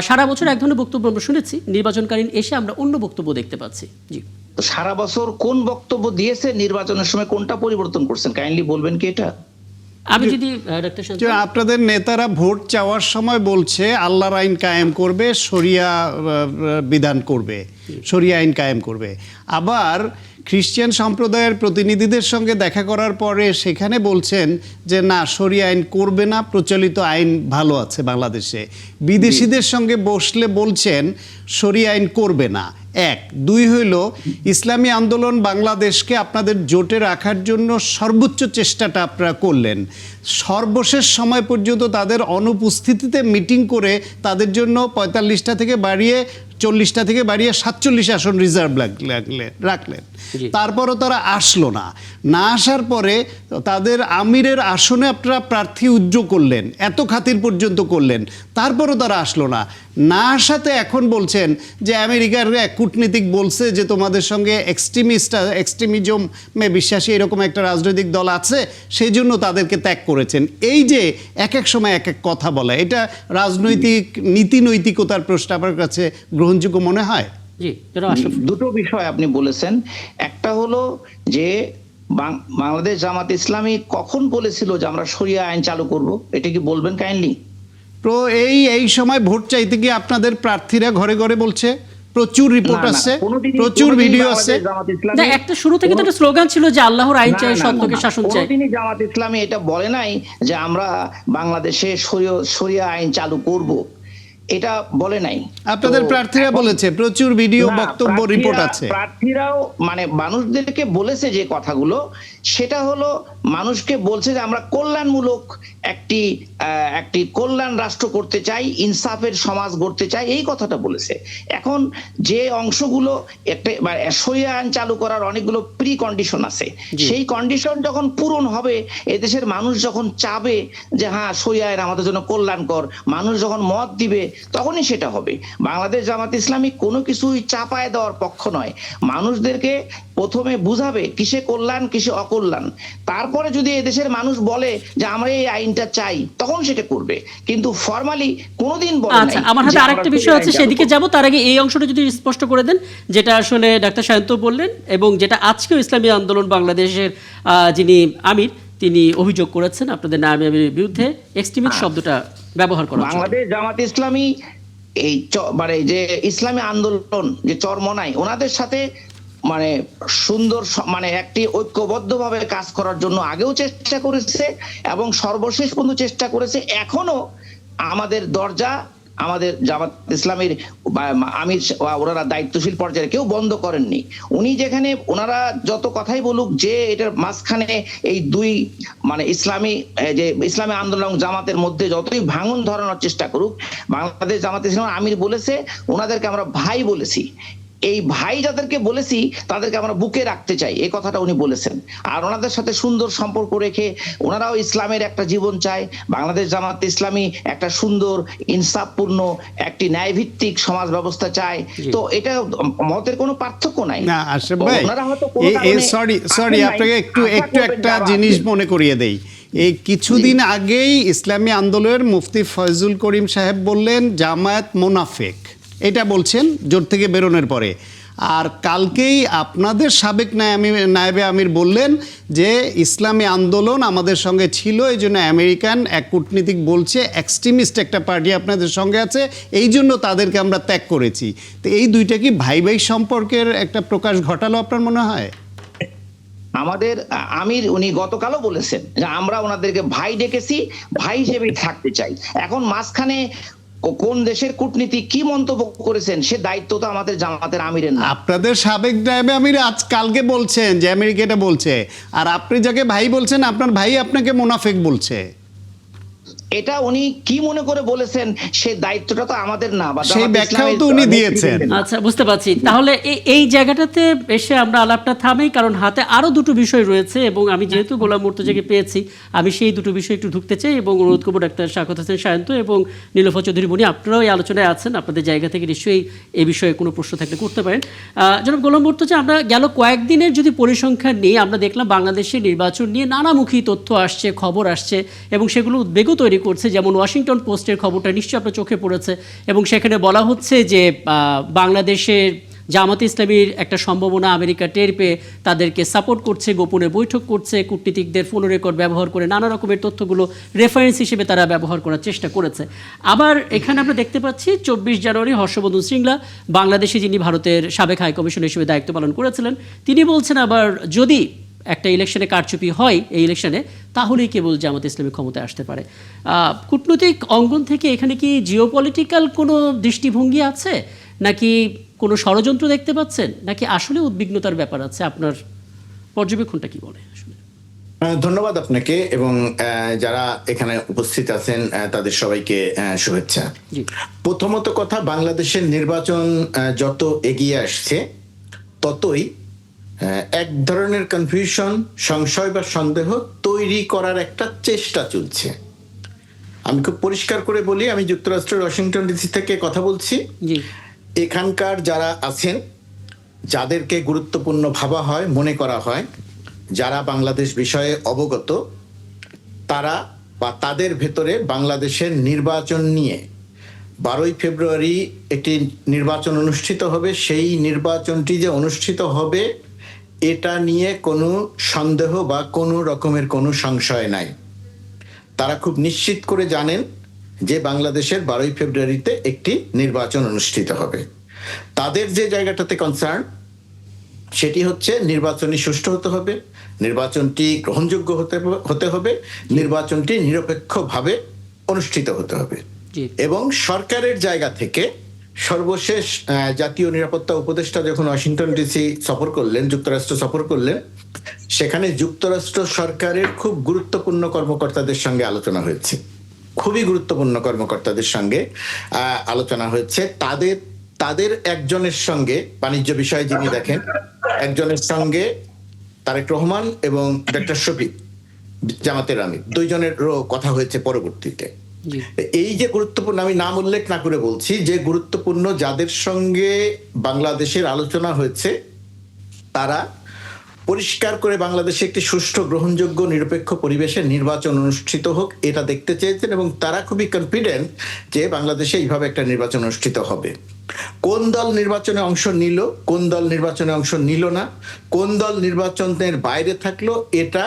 [SPEAKER 1] সারা বছর এক ধরনের বক্তব্য আমরা শুনেছি, নির্বাচনকালীন এসে আমরা অন্য বক্তব্য দেখতে পাচ্ছি। জি।
[SPEAKER 4] তো সারা বছর কোন বক্তব্য দিয়েছে, নির্বাচনের সময় কোনটা পরিবর্তন করছেন, কাইন্ডলি বলবেন কি এটা?
[SPEAKER 1] আমি যদি ডাক্তার শান্ত,
[SPEAKER 2] যে আপনাদের নেতারা ভোট চাওয়ার সময় বলছে আল্লাহর আইন কায়েম করবে, শরিয়া বিধান করবে, শরিয়া আইন কায়েম করবে। আবার খ্রিস্টান সম্প্রদায়ের প্রতিনিধিদের সঙ্গে দেখা করার পরে সেখানে বলছেন যে না, শরিয়া আইন করবে না, প্রচলিত আইন ভালো আছে বাংলাদেশে। বিদেশিদের সঙ্গে বসলে বলছেন শরিয়া আইন করবে না। এক। দুই হইল ইসলামী আন্দোলন বাংলাদেশকে আপনাদের জোটে রাখার জন্য সর্বোচ্চ চেষ্টাটা আপনারা করলেন, সর্বশেষ সময় পর্যন্ত তাদের অনুপস্থিতিতে মিটিং করে তাদের জন্য ৪৫টা থেকে বাড়িয়ে ৪০টা থেকে বাড়িয়ে ৪৭ আসন রিজার্ভ রাখলেন।
[SPEAKER 1] জি।
[SPEAKER 2] তারপরও তারা আসলো না। না আসার পরে তাদের আমিরের আসনে আপনারা প্রার্থী উজ্জ্ব করলেন, এত খাতির পর্যন্ত করলেন, তারপরও তারা আসলো না। না আসাতে এখন বলছেন যে আমেরিকার এক কূটনীতিক বলছে যে তোমাদের সঙ্গে এক্সট্রিমিজমে বিশ্বাসী এরকম একটা রাজনৈতিক দল আছে, সেই জন্য তাদেরকে ত্যাগ করেছেন। এই যে এক এক সময় এক এক কথা বলা, এটা রাজনৈতিক নীতি নৈতিকতার প্রশ্ন আপনার কাছে গ্রহণযোগ্য মনে হয়?
[SPEAKER 1] জি, এটা আশরাফ।
[SPEAKER 4] দুটো বিষয় আপনি বলেছেন। একটা হলো যে বাংলাদেশ জামাত ইসলামী কখন বলেছিল যে আমরা শরিয়া আইন চালু করব, এটা কি বলবেন কাইন্ডলি?
[SPEAKER 2] এই সময় ভোট চাইতে গিয়ে আপনাদের প্রার্থীরা ঘরে ঘরে বলছে, প্রচুর রিপোর্ট আছে, প্রচুর ভিডিও আছে।
[SPEAKER 1] না, একটা শুরু থেকে তো একটা স্লোগান ছিল যে আল্লাহর আইন চাই, সত্যকে শাসন চাই।
[SPEAKER 4] কোনদিনই জামাত ইসলামী এটা বলে নাই যে আমরা বাংলাদেশে শরিয়া আইন চালু করব, এটা বলে নাই।
[SPEAKER 2] আপনাদের প্রার্থীরা বলেছে, প্রচুর ভিডিও,
[SPEAKER 4] না,
[SPEAKER 2] বক্তব্য, রিপোর্ট আছে।
[SPEAKER 4] প্রার্থীরাও মানে মানুষদেরকে বলেছে যে কথাগুলো, সেটা হলো মানুষকে বলছে যে আমরা কল্যাণমূলক একটি কল্যাণ রাষ্ট্র করতে চাই, ইনসাফের সমাজ গড়তে চাই, এই কথাটা বলেছে। এখন যে অংশগুলো একটা শরিয়া আইন চালু করার অনেকগুলো প্রি কন্ডিশন আছে, সেই কন্ডিশন যখন পূরণ হবে, এদেশের মানুষ যখন চাবে যে হ্যাঁ শরিয়া আইন আমাদের জন্য কল্যাণকর, মানুষ যখন মত দিবে তখনই সেটা হবে। বাংলাদেশ জামাত ইসলামী কোনো কিছুই চাপায় দেওয়ার পক্ষ নয়। মানুষদেরকে প্রথমে বুঝাবে কিসে কল্যাণ কিসে অকল্যাণ, তারপরে যদি এদেশের মানুষ বলে যে আমরা এই আইনটা চাই, তখন সেটা করবে। কিন্তু ফরমালি কোনোদিন বলে নাই।
[SPEAKER 1] আচ্ছা, আমার হাতে আরেকটা বিষয় আছে, সেদিকে যাব। তার আগে এই অংশটা যদি স্পষ্ট করে দেন, যেটা আসলে ডাক্তার শান্ত বললেন এবং যেটা আজকেও ইসলামী আন্দোলন বাংলাদেশের যিনি আমির তিনি অভিযোগ করেছেন আপনাদের নামের বিরুদ্ধে এক্সট্রিমিস্ট শব্দটা ব্যবহার করা।
[SPEAKER 4] বাংলাদেশ জামাত ইসলামী এই মানে যে ইসলামী আন্দোলন যে চরমনাই, ওনাদের সাথে মানে সুন্দর মানে একটি ঐক্যবদ্ধভাবে কাজ করার জন্য আগেও চেষ্টা করেছে এবং সর্বশেষ পর্যন্ত চেষ্টা করেছে। এখনো আমাদের দরজা আমাদের জামাত ইসলামের আমির ওনারা দায়িত্বশীল পর্যায়ে কেউ বন্ধ করেননি। উনি যেখানে ওনারা যত কথাই বলুক যে এটার মাঝখানে এই দুই মানে ইসলামী আন্দোলন এবং জামাতের মধ্যে যতই ভাঙন ধরানোর চেষ্টা করুক, বাংলাদেশ জামাত ইসলাম আমির বলেছে ওনাদেরকে আমরা ভাই বলেছি, এই ভাই যাদেরকে বলেছি তাদেরকে আমরা বুকে রাখতে চাই, এই কথাটা উনি বলেছেন। আর ওনাদের সাথে সুন্দর সম্পর্ক রেখে ওনারাও ইসলামের একটা জীবন চায়, বাংলাদেশ জামাত ইসলামী একটা সুন্দর ইনসাফপূর্ণ একটি ন্যায়ভিত্তিক সমাজ ব্যবস্থা চায়। তো এটা মতের কোনো পার্থক্য নাই।
[SPEAKER 2] না আশরাফ ভাই,
[SPEAKER 4] ওনারা হয়তো কোনো কারণে
[SPEAKER 2] সরি আপনাকে একটু একটা জিনিস মনে করিয়ে দেই। এই কিছুদিন আগেই ইসলামী আন্দোলনের মুফতি ফয়জুল করিম সাহেব বললেন জামায়াত মুনাফিক, এটা বলছেন জোট থেকে বেরোনোর পরে। আর কালকেই আপনাদের সাবেক নায়েবে আমির বললেন যে ইসলামী আন্দোলন আমাদের সঙ্গে ছিল, এই জন্য আমেরিকান এক কূটনীতিক বলছে এক্সট্রিমিস্ট একটা পার্টি আপনাদের সঙ্গে আছে, এই জন্য তাদেরকে আমরা ত্যাগ করেছি। তো এই দুইটা কি ভাই ভাই সম্পর্কের একটা প্রকাশ ঘটালো আপনার মনে হয়?
[SPEAKER 4] আমাদের আমির উনি গতকালও বলেছেন যে আমরা ওনাদেরকে ভাই ডেকেছি, ভাই হিসেবেই থাকতে চাই। এখন মাঝখানে কোন দেশের কূটনীতি কি মন্তব্য করেছেন সে দায়িত্ব তো আমাদের জামাতের আমিরের না।
[SPEAKER 2] আপনাদের সাবেক নায়েবে আমির আজ কালকে বলছেন যে আমেরিকা এটা বলছে, আর আপনি যাকে ভাই বলছেন আপনার ভাই আপনাকে মুনাফিক বলছে।
[SPEAKER 4] এটা উনি কি মনে করে বলেছেন সে দায়িত্বটা তো আমাদের না, বা
[SPEAKER 2] সেই ব্যাখ্যাও তো উনি দিয়েছেন।
[SPEAKER 1] আচ্ছা, বুঝতে পারছি। তাহলে এই জায়গাটাতে এসে আমরা আলাপটা থামেই, কারণ হাতে আরো দুটো বিষয় রয়েছে এবং আমি যেহেতু গোলাম মুর্তজাকে পেয়েছি আমি সেই দুটো বিষয় একটু ঢুকতে চাই এবং অনুরোধ করবো ডাক্তার শাকত হোসেন সায়ন্ত এবং নীলোফা চৌধুরী মনি, আপনারাও এই আলোচনায় আছেন, আপনাদের জায়গা থেকে নিশ্চয়ই এই বিষয়ে কোনো প্রশ্ন থাকলে করতে পারেন। জনাব গোলাম মুর্তজা, আমরা গেল কয়েকদিনের যদি পরিসংখ্যান নিয়ে আমরা দেখলাম বাংলাদেশের নির্বাচন নিয়ে নানামুখী তথ্য আসছে, খবর আসছে এবং সেগুলো উদ্বেগও তৈরি করছে। যেমন ওয়াশিংটন পোস্টের খবরটা নিশ্চয়ই আপনার চোখে পড়েছে এবং সেখানে বলা হচ্ছে যে বাংলাদেশের জামাতে ইসলামীর একটা সম্ভাবনা আমেরিকা টের পেয়ে তাদেরকে সাপোর্ট করছে, গোপনে বৈঠক করছে, কূটনীতিকদের ফোন রেকর্ড ব্যবহার করে নানা রকমের তথ্যগুলো রেফারেন্স হিসেবে তারা ব্যবহার করার চেষ্টা করেছে। আবার এখানে আমরা দেখতে পাচ্ছি 24 জানুয়ারি হর্ষবর্ধন শ্রীংলা, বাংলাদেশে যিনি ভারতের সাবেক হাই কমিশনার হিসেবে দায়িত্ব পালন করেছিলেন, তিনি বলছেন আবার যদি একটা ইলেকশনে কারচুপি হয় এই ইলেকশনে তাহলেই কেবল জামাত ইসলামী ক্ষমতায় আসতে পারে। কূটনৈতিক অঙ্গন থেকে এখানে কি জিওপলিটিক্যাল কোনো দৃষ্টিভঙ্গি আছে, নাকি কোনো ষড়যন্ত্র দেখতে পাচ্ছেন, নাকি আসলে উদ্বিগ্নতার ব্যাপার আছে? আপনার পর্যবেক্ষণটা কি বলে আসলে?
[SPEAKER 5] ধন্যবাদ আপনাকে এবং যারা এখানে উপস্থিত আছেন তাদের সবাইকে শুভেচ্ছা। প্রথমত কথা, বাংলাদেশের নির্বাচন যত এগিয়ে আসছে ততই এক ধরনের কনফিউশন, সংশয় বা সন্দেহ তৈরি করার একটা চেষ্টা চলছে। আমি খুব পরিষ্কার করে বলি, আমি যুক্তরাষ্ট্রের ওয়াশিংটন ডিসি থেকে কথা বলছি। এখানকার যারা আছেন, যাদেরকে গুরুত্বপূর্ণ ভাবা হয়, মনে করা হয়, যারা বাংলাদেশ বিষয়ে অবগত, তারা বা তাদের ভেতরে বাংলাদেশের নির্বাচন নিয়ে 12ই ফেব্রুয়ারি একটি নির্বাচন অনুষ্ঠিত হবে, সেই নির্বাচনটি যে অনুষ্ঠিত হবে এটা নিয়ে কোনো সন্দেহ বা কোনো রকমের কোনো সংশয় নাই। তারা খুব নিশ্চিত করে জানেন যে বাংলাদেশের 12ই ফেব্রুয়ারিতে একটি নির্বাচন অনুষ্ঠিত হবে। তাদের যে জায়গাটাতে কনসার্ন সেটি হচ্ছে নির্বাচনটি সুষ্ঠু হতে হবে, নির্বাচনটি গ্রহণযোগ্য হতে হবে, নির্বাচনটি নিরপেক্ষভাবে অনুষ্ঠিত হতে হবে। এবং সরকারের জায়গা থেকে সর্বশেষ জাতীয় নিরাপত্তা উপদেষ্টা যখন ওয়াশিংটন ডিসি সফর করলেন, যুক্তরাষ্ট্র সফর করলেন, সেখানে যুক্তরাষ্ট্র সরকারের খুব গুরুত্বপূর্ণ কর্মকর্তাদের সঙ্গে আলোচনা হয়েছে, খুবই গুরুত্বপূর্ণ কর্মকর্তাদের সঙ্গে আলোচনা হয়েছে। তাদের একজনের সঙ্গে বাণিজ্য বিষয়ে যিনি দেখেন, একজনের সঙ্গে তারেক রহমান এবং ডক্টর শফিক জামাতের আমির, দুইজনেরও কথা হয়েছে পরবর্তীতে। এই যে গুরুত্বপূর্ণ, আমি নাম উল্লেখ না করে বলছি, যে গুরুত্বপূর্ণ যাদের সঙ্গে বাংলাদেশের আলোচনা হয়েছে তারা পরিষ্কার করে বাংলাদেশে একটি সুষ্ঠু, গ্রহণযোগ্য, নিরপেক্ষ পরিবেশে নির্বাচন অনুষ্ঠিত হোক এটা দেখতে চেয়েছেন এবং তারা খুবই কনফিডেন্ট যে বাংলাদেশে এইভাবে একটা নির্বাচন অনুষ্ঠিত হবে। কোন দল নির্বাচনে অংশ নিল, কোন দল নির্বাচনে অংশ নিল না, কোন দল নির্বাচনের বাইরে থাকলো, এটা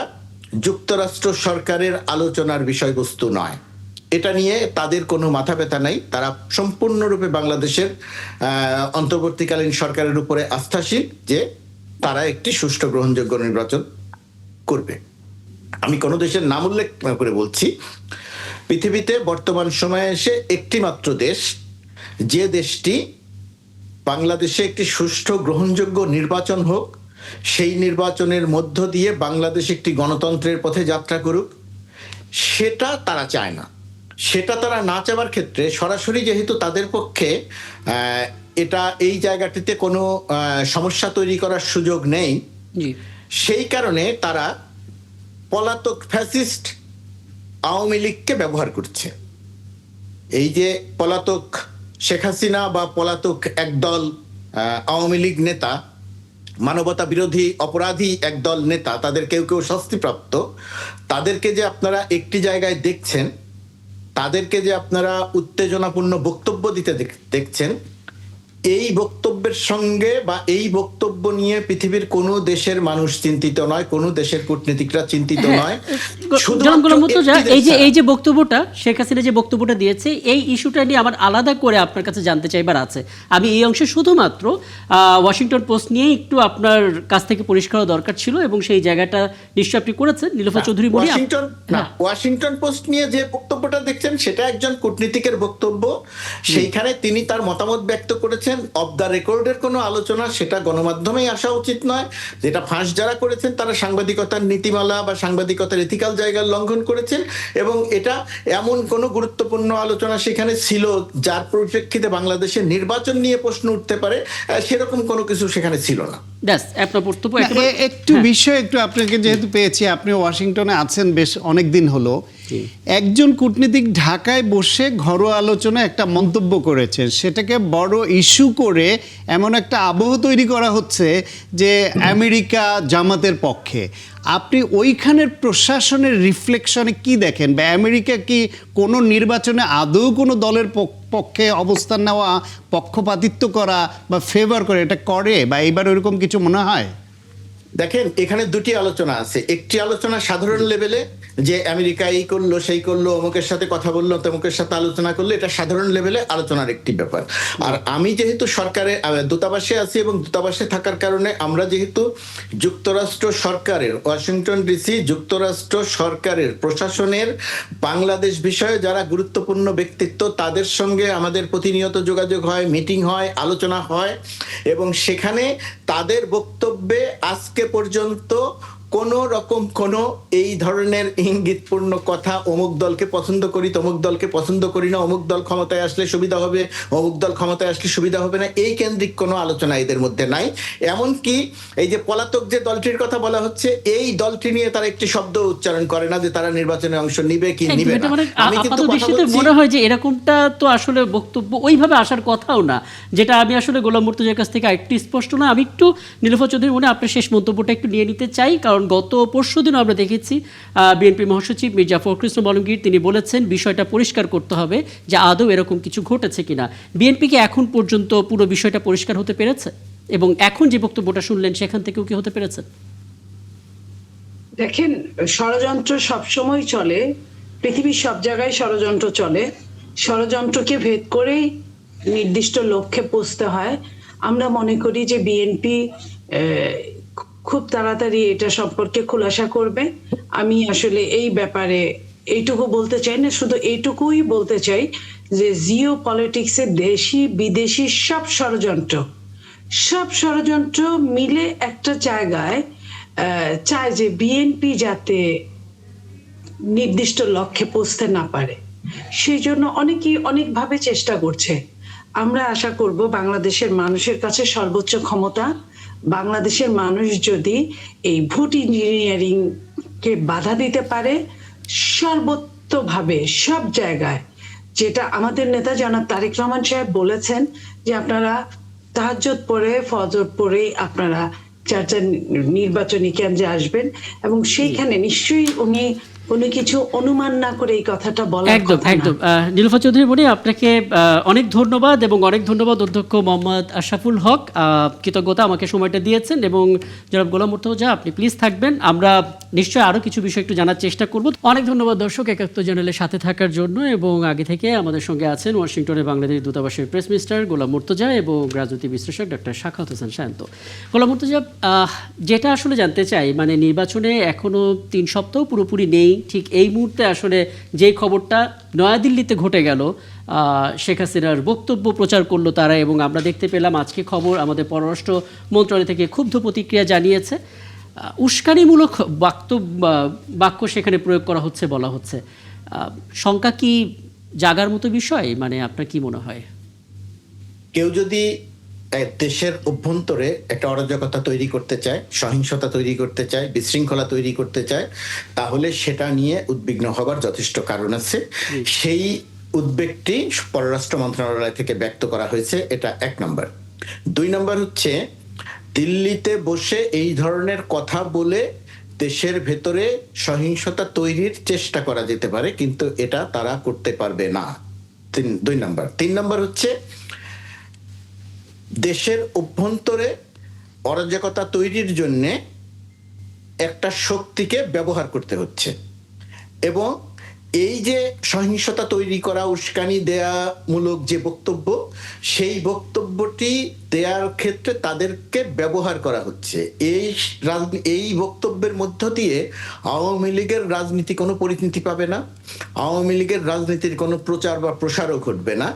[SPEAKER 5] যুক্তরাষ্ট্র সরকারের আলোচনার বিষয়বস্তু নয়। এটা নিয়ে তাদের কোনো মাথা ব্যথা নাই। তারা সম্পূর্ণরূপে বাংলাদেশের অন্তর্বর্তীকালীন সরকারের উপরে আস্থাশীল যে তারা একটি সুষ্ঠু, গ্রহণযোগ্য নির্বাচন করবে। আমি কোনো দেশের নাম উল্লেখ করে বলছি, পৃথিবীতে বর্তমান সময়ে এসে একটি মাত্র দেশ, যে দেশটি বাংলাদেশে একটি সুষ্ঠু গ্রহণযোগ্য নির্বাচন হোক, সেই নির্বাচনের মধ্য দিয়ে বাংলাদেশ একটি গণতন্ত্রের পথে যাত্রা করুক, সেটা তারা চায় না। সেটা তারা না চাওয়ার ক্ষেত্রে সরাসরি যেহেতু তাদের পক্ষে এটা এই জায়গাটিতে কোনো সমস্যা তৈরি করার সুযোগ নেই,
[SPEAKER 1] জি
[SPEAKER 5] সেই কারণে তারা পলাতক ফ্যাসিস্ট আওয়ামী লীগকে ব্যবহার করছে। এই যে পলাতক শেখ হাসিনা বা পলাতক একদল আওয়ামী লীগ নেতা, মানবতা বিরোধী অপরাধী একদল নেতা, তাদের কেউ কেউ শাস্তিপ্রাপ্ত, তাদেরকে যে আপনারা একটি জায়গায় দেখছেন, তাদেরকে যে আপনারা উত্তেজনাপূর্ণ বক্তব্য দিতে দেখছেন, এই বক্তব্যের সঙ্গে বা এই বক্তব্য নিয়ে পৃথিবীর কোনো দেশের মানুষ চিন্তিত নয়, কোনো দেশের কূটনীতিকরা চিন্তিত নয়।
[SPEAKER 1] এই যে বক্তব্যটা শেখ হাসিনা যে বক্তব্যটা দিয়েছে, এই ইস্যুটা নিয়ে আমার আলাদা করে আপনার কাছে জানতে চাইবার আছে। আমি এই অংশে শুধুমাত্র ওয়াশিংটন পোস্ট নিয়ে একটু আপনার কাছ থেকে পরিষ্কার দরকার ছিল, এবং সেই জায়গাটা নিশ্চয় আপনি করেছেন। নীলোফার চৌধুরী বলি,
[SPEAKER 5] ওয়াশিংটন পোস্ট নিয়ে যে বক্তব্যটা দেখছেন সেটা একজন কূটনীতিকের বক্তব্য। সেইখানে তিনি তার মতামত ব্যক্ত করেছেন অফ দ্য রেকর্ডের কোনো আলোচনা, সেটা গণমাধ্যমেই আসা উচিত নয়। যেটা ফাঁস যারা করেছেন তারা সাংবাদিকতার নীতিমালা বা সাংবাদিকতার এথিক্যাল জায়গার লঙ্ঘন করেছেন, এবং এটা এমন কোনো গুরুত্বপূর্ণ আলোচনা সেখানে ছিল যার পরিপ্রেক্ষিতে বাংলাদেশের নির্বাচন নিয়ে প্রশ্ন উঠতে পারে, সেরকম কোনো কিছু সেখানে ছিল না।
[SPEAKER 2] একটু বিষয় একটু আপনাকে যেহেতু পেয়েছি, আপনি ওয়াশিংটনে আছেন বেশ অনেক দিন হলো, একজন কূটনীতিক ঢাকায় বসে ঘরোয়া আলোচনায় একটা মন্তব্য করেছেন, সেটাকে বড় ইস্যু করে এমন একটা আবহ তৈরি করা হচ্ছে যে আমেরিকা জামাতের পক্ষে। আপনি ওইখানের প্রশাসনের রিফ্লেকশনে কি দেখেন, বা আমেরিকা কি কোনো নির্বাচনে আদৌ কোনো দলের পক্ষে অবস্থান নেওয়া, পক্ষপাতিত্ব করা বা ফেভার করে এটা করে, বা এইবার ওইরকম কিছু মনে হয়?
[SPEAKER 5] দেখেন, এখানে দুটি আলোচনা আছে। একটি আলোচনা সাধারণ লেভেলে, যে আমেরিকা এই করলো সেই করলো, অমুকের সাথে কথা বললো, তমুকের সাথে আলোচনা করলো, এটা সাধারণ লেভেলে আলোচনার একটি ব্যাপার। আর আমি যেহেতু সরকারের দূতাবাসে আছি, এবং দূতাবাসে থাকার কারণে আমরা যেহেতু যুক্তরাষ্ট্র সরকারের, ওয়াশিংটন ডিসি যুক্তরাষ্ট্র সরকারের প্রশাসনের বাংলাদেশ বিষয়ে যারা গুরুত্বপূর্ণ ব্যক্তিত্ব, তাদের সঙ্গে আমাদের প্রতিনিয়ত যোগাযোগ হয়, মিটিং হয়, আলোচনা হয়, এবং সেখানে তাদের বক্তব্যে আজকে পর্যন্ত কোনো রকম কোনো এই ধরনের ইঙ্গিতপূর্ণ কথা, অমুক দলকে পছন্দ করি, তমুক দলকে পছন্দ করি না, অমুক দল ক্ষমতায় আসলে সুবিধা হবে, অমুক দল ক্ষমতায় আসলে সুবিধা হবে না, এই কেন্দ্রিক কোনো আলোচনা এদের মধ্যে নাই। এমনকি এই যে পলাতক যে দলটির কথা বলা হচ্ছে, এই দলটি নিয়ে তারা একটি শব্দ উচ্চারণ করে না যে তারা নির্বাচনে অংশ নিবে কি নিবে না।
[SPEAKER 1] আমি কিন্তু মনে হয় যে এরকমটা তো আসলে বক্তব্য ওইভাবে আসার কথাও না, যেটা আমি আসলে গোলাম মুর্তজার কাছ থেকে একটু স্পষ্ট না। আমি একটু নীলোফার চৌধুরী মনে আপনার শেষ মন্তব্যটা একটু নিয়ে নিতে চাই, কারণ গত পরশুদিন আমরা দেখেছি বিএনপি মহাসচিব মির্জা ফখরুল ইসলাম আলমগীর তিনি বলেছেন বিষয়টা পরিষ্কার করতে হবে যে আদৌ এরকম কিছু ঘটেছে কিনা। বিএনপি কি এখন পর্যন্ত পুরো বিষয়টা পরিষ্কার হতে পেরেছে, এবং এখন যে বক্তব্যটা শুনলেন সেখান থেকেও কি হতে পেরেছে?
[SPEAKER 3] দেখেন, ষড়যন্ত্র সবসময় চলে, পৃথিবীর সব জায়গায় ষড়যন্ত্র চলে। ষড়যন্ত্রকে ভেদ করেই নির্দিষ্ট লক্ষ্যে পৌঁছতে হয়। আমরা মনে করি যে বিএনপি খুব তাড়াতাড়ি এটা সম্পর্কে খুলাসা করবে। আমি আসলে এই ব্যাপারে এইটুকু বলতে চাই না, শুধু এইটুকুই বলতে চাই যে জিও পলিটিক্সে দেশি বিদেশি সব ষড়যন্ত্র মিলে একটা জায়গায় চায় যে বিএনপি যাতে নির্দিষ্ট লক্ষ্যে পৌঁছতে না পারে, সেই জন্য অনেকেই অনেকভাবে চেষ্টা করছে। আমরা আশা করব বাংলাদেশের মানুষের কাছে সর্বোচ্চ ক্ষমতা, বাংলাদেশের মানুষ যদি এই ভোট ইঞ্জিনিয়ারিং কে বাধা দিতে পারে সর্বতোভাবে সব জায়গায়, যেটা আমাদের নেতা জনাব তারেক রহমান সাহেব বলেছেন যে আপনারা তাহাজ্জুদ পড়ে ফজর পড়েই আপনারা চার নির্বাচনী কেন্দ্রে আসবেন, এবং সেইখানে নিশ্চয়ই উনি কিছু অনুমান না করে এই কথাটা বলা।
[SPEAKER 1] একদম একদম। নীলোফার চৌধুরী বলি আপনাকে অনেক ধন্যবাদ, এবং অনেক ধন্যবাদ অধ্যক্ষ মোহাম্মদ আশরাফুল হক, কৃতজ্ঞতা আমাকে সময়টা দিয়েছেন। এবং জনাব গোলাম মুর্তজা, আপনি প্লিজ থাকবেন, আমরা নিশ্চয়ই আরও কিছু বিষয় একটু জানার চেষ্টা করব। অনেক ধন্যবাদ দর্শক একাত্তর চ্যানেলের সাথে থাকার জন্য, এবং আগে থেকে আমাদের সঙ্গে আছেন ওয়াশিংটনে বাংলাদেশ দূতাবাসের প্রেস মিনিস্টার গোলাম মুর্তজা এবং রাজনৈতিক বিশ্লেষক ডক্টর সাখাওয়াত হোসেন শান্ত। গোলাম মুর্তজা, যেটা আসলে জানতে চাই, মানে নির্বাচনে এখনো 3 সপ্তাহ পুরোপুরি নেই, ঠিক এই মুহূর্তে আসলে যেই খবরটা নয়াদিল্লিতে ঘটে গেল, শেখ হাসিনার বক্তব্য প্রচার করলো তারা, এবং আমরা দেখতে পেলাম আজকে খবর আমাদের পররাষ্ট্র মন্ত্রণালয় থেকে ক্ষুব্ধ প্রতিক্রিয়া জানিয়েছে। উস্কানিমূলক বাক্য সেখানে প্রয়োগ করা হচ্ছে বলা হচ্ছে। শঙ্কা কি জাগার মতো বিষয়? মানে আপনার কি মনে হয়?
[SPEAKER 5] কেউ যদি দেশের অভ্যন্তরে একটা অরাজকতা তৈরি করতে চায়, সহিংসতা তৈরি করতে চায়, বিশৃঙ্খলা তৈরি করতে চায়, তাহলে সেটা নিয়ে উদ্বিগ্ন হবার যথেষ্ট কারণ আছে। সেই উদ্বেগটি পররাষ্ট্র মন্ত্রণালয় থেকে ব্যক্ত করা হয়েছে, এটা 1 নম্বর। 2 নম্বর হচ্ছে, দিল্লিতে বসে এই ধরনের কথা বলে দেশের ভেতরে সহিংসতা তৈরির চেষ্টা করা যেতে পারে, কিন্তু এটা তারা করতে পারবে না। 2 নম্বর। 3 নম্বর হচ্ছে, দেশের অভ্যন্তরে অরাজকতা তৈরির জন্য একটা শক্তিকে ব্যবহার করতে হচ্ছে, এবং এই যে সহিংসতা তৈরি করা, উস্কানি দেয়া মূলক যে বক্তব্য, সেই বক্তব্যটি দেওয়ার ক্ষেত্রে তাদেরকে ব্যবহার করা হচ্ছে। এই বক্তব্যের মধ্য দিয়ে আওয়ামী লীগের রাজনীতি কোনো পরিণতি পাবে না, আওয়ামী লীগের রাজনীতির কোনো প্রচার বা প্রসারও ঘটবে না।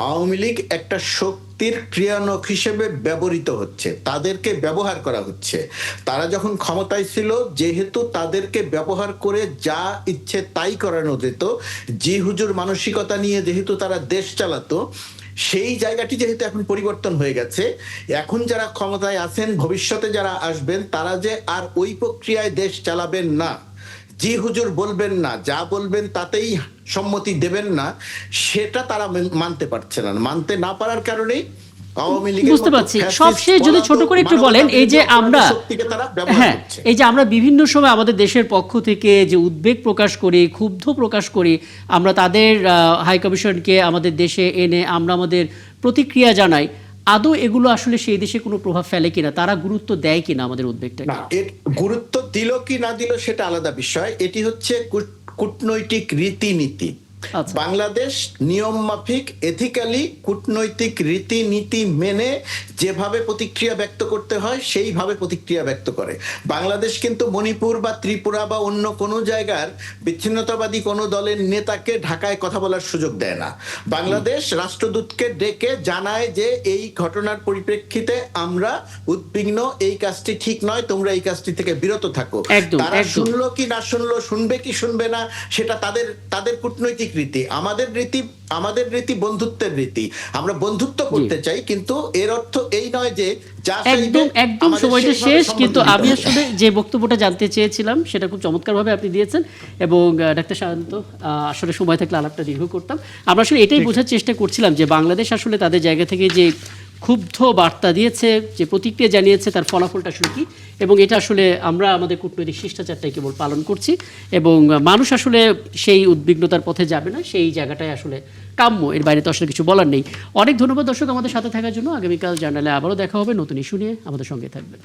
[SPEAKER 5] আওয়ামী লীগ একটা শক্তির ক্রিয়ানক হিসেবে ব্যবহৃত হচ্ছে, তাদেরকে ব্যবহার করা হচ্ছে। তারা যখন ক্ষমতায় ছিল, যেহেতু তাদেরকে ব্যবহার করে যা ইচ্ছে তাই করানো যেত, জি হুজুর মানসিকতা নিয়ে যেহেতু তারা দেশ চালাতো, সেই জায়গাটি যেহেতু এখন পরিবর্তন হয়ে গেছে, এখন যারা ক্ষমতায় আছেন, ভবিষ্যতে যারা আসবেন, তারা যে আর ওই প্রক্রিয়ায় দেশ চালাবেন না, জি হুজুর বলবেন না, যা বলবেন তাতেই সম্মতি দেবেন না, সেটা তারা মানতে পারছে না। মানতে না পারার কারণেই আওয়ামী লীগের
[SPEAKER 1] বুঝতে পারছি। সবশেষ যদি ছোট করে একটু বলেন, এই যে আমরা এই যে আমরা বিভিন্ন সময় আমাদের দেশের পক্ষ থেকে যে উদ্বেগ প্রকাশ করি, ক্ষুব্ধ প্রকাশ করি, আমরা তাদের হাই কমিশনকে আমাদের দেশে এনে আমরা আমাদের প্রতিক্রিয়া জানাই, আদৌ এগুলো আসলে সেই দেশে কোনো প্রভাব ফেলে কিনা, তারা গুরুত্ব দেয় কিনা আমাদের উদ্বেগটা?
[SPEAKER 5] না, এর গুরুত্ব দিল কি না দিল সেটা আলাদা বিষয়। এটি হচ্ছে কূটনৈতিক রীতিনীতি। বাংলাদেশ নিয়ম মাফিক, এথিক্যালি কূটনৈতিক রীতিনীতি মেনে যেভাবে প্রতিক্রিয়া ব্যক্ত করতে হয় সেইভাবে প্রতিক্রিয়া ব্যক্ত করে। বাংলাদেশ কিন্তু মণিপুর বা ত্রিপুরা বা অন্য কোনো জায়গার বিচ্ছিন্নতাবাদী কোনো দলের নেতাকে ঢাকায় কথা বলার সুযোগ দেয় না। বাংলাদেশ রাষ্ট্রদূতকে ডেকে জানায় যে এই ঘটনার পরিপ্রেক্ষিতে আমরা উদ্বিগ্ন, এই কাজটি ঠিক নয়, তোমরা এই কাজটি থেকে বিরত থাকো। তারা শুনলো কি না শুনলো, শুনবে কি শুনবে না, সেটা তাদের কূটনৈতিক রীতি। আমাদের রীতি বন্ধুত্বের রীতি, আমরা বন্ধুত্ব করতে চাই, কিন্তু এর অর্থ এই নয় যে
[SPEAKER 1] একদম সময়টা শেষ। কিন্তু আমি আসলে যে বক্তব্যটা জানতে চেয়েছিলাম সেটা খুব চমৎকারভাবে আপনি দিয়েছেন, এবং ডাক্তার শান্ত, আসলে সময় থাকলে আলাপটা দীর্ঘ করতাম। আমরা আসলে এটাই বোঝার চেষ্টা করছিলাম যে বাংলাদেশ আসলে তাদের জায়গা থেকে যে ক্ষুব্ধ বার্তা দিয়েছে, যে প্রতিক্রিয়া জানিয়েছে, তার ফলাফলটা আসলে কি, এবং এটা আসলে আমরা আমাদের কূটনৈতিক শিষ্টাচারটাই কেবল পালন করছি, এবং মানুষ আসলে সেই উদ্বিগ্নতার পথে যাবে না, সেই জায়গাটাই আসলে কাম্য, এর বাইরে তো আসলে কিছু বলার নেই। অনেক ধন্যবাদ দর্শক আমাদের সাথে থাকার জন্য। আগামীকাল জার্নালে আবারও দেখা হবে নতুন ইস্যু নিয়ে, আমাদের সঙ্গে থাকবেন।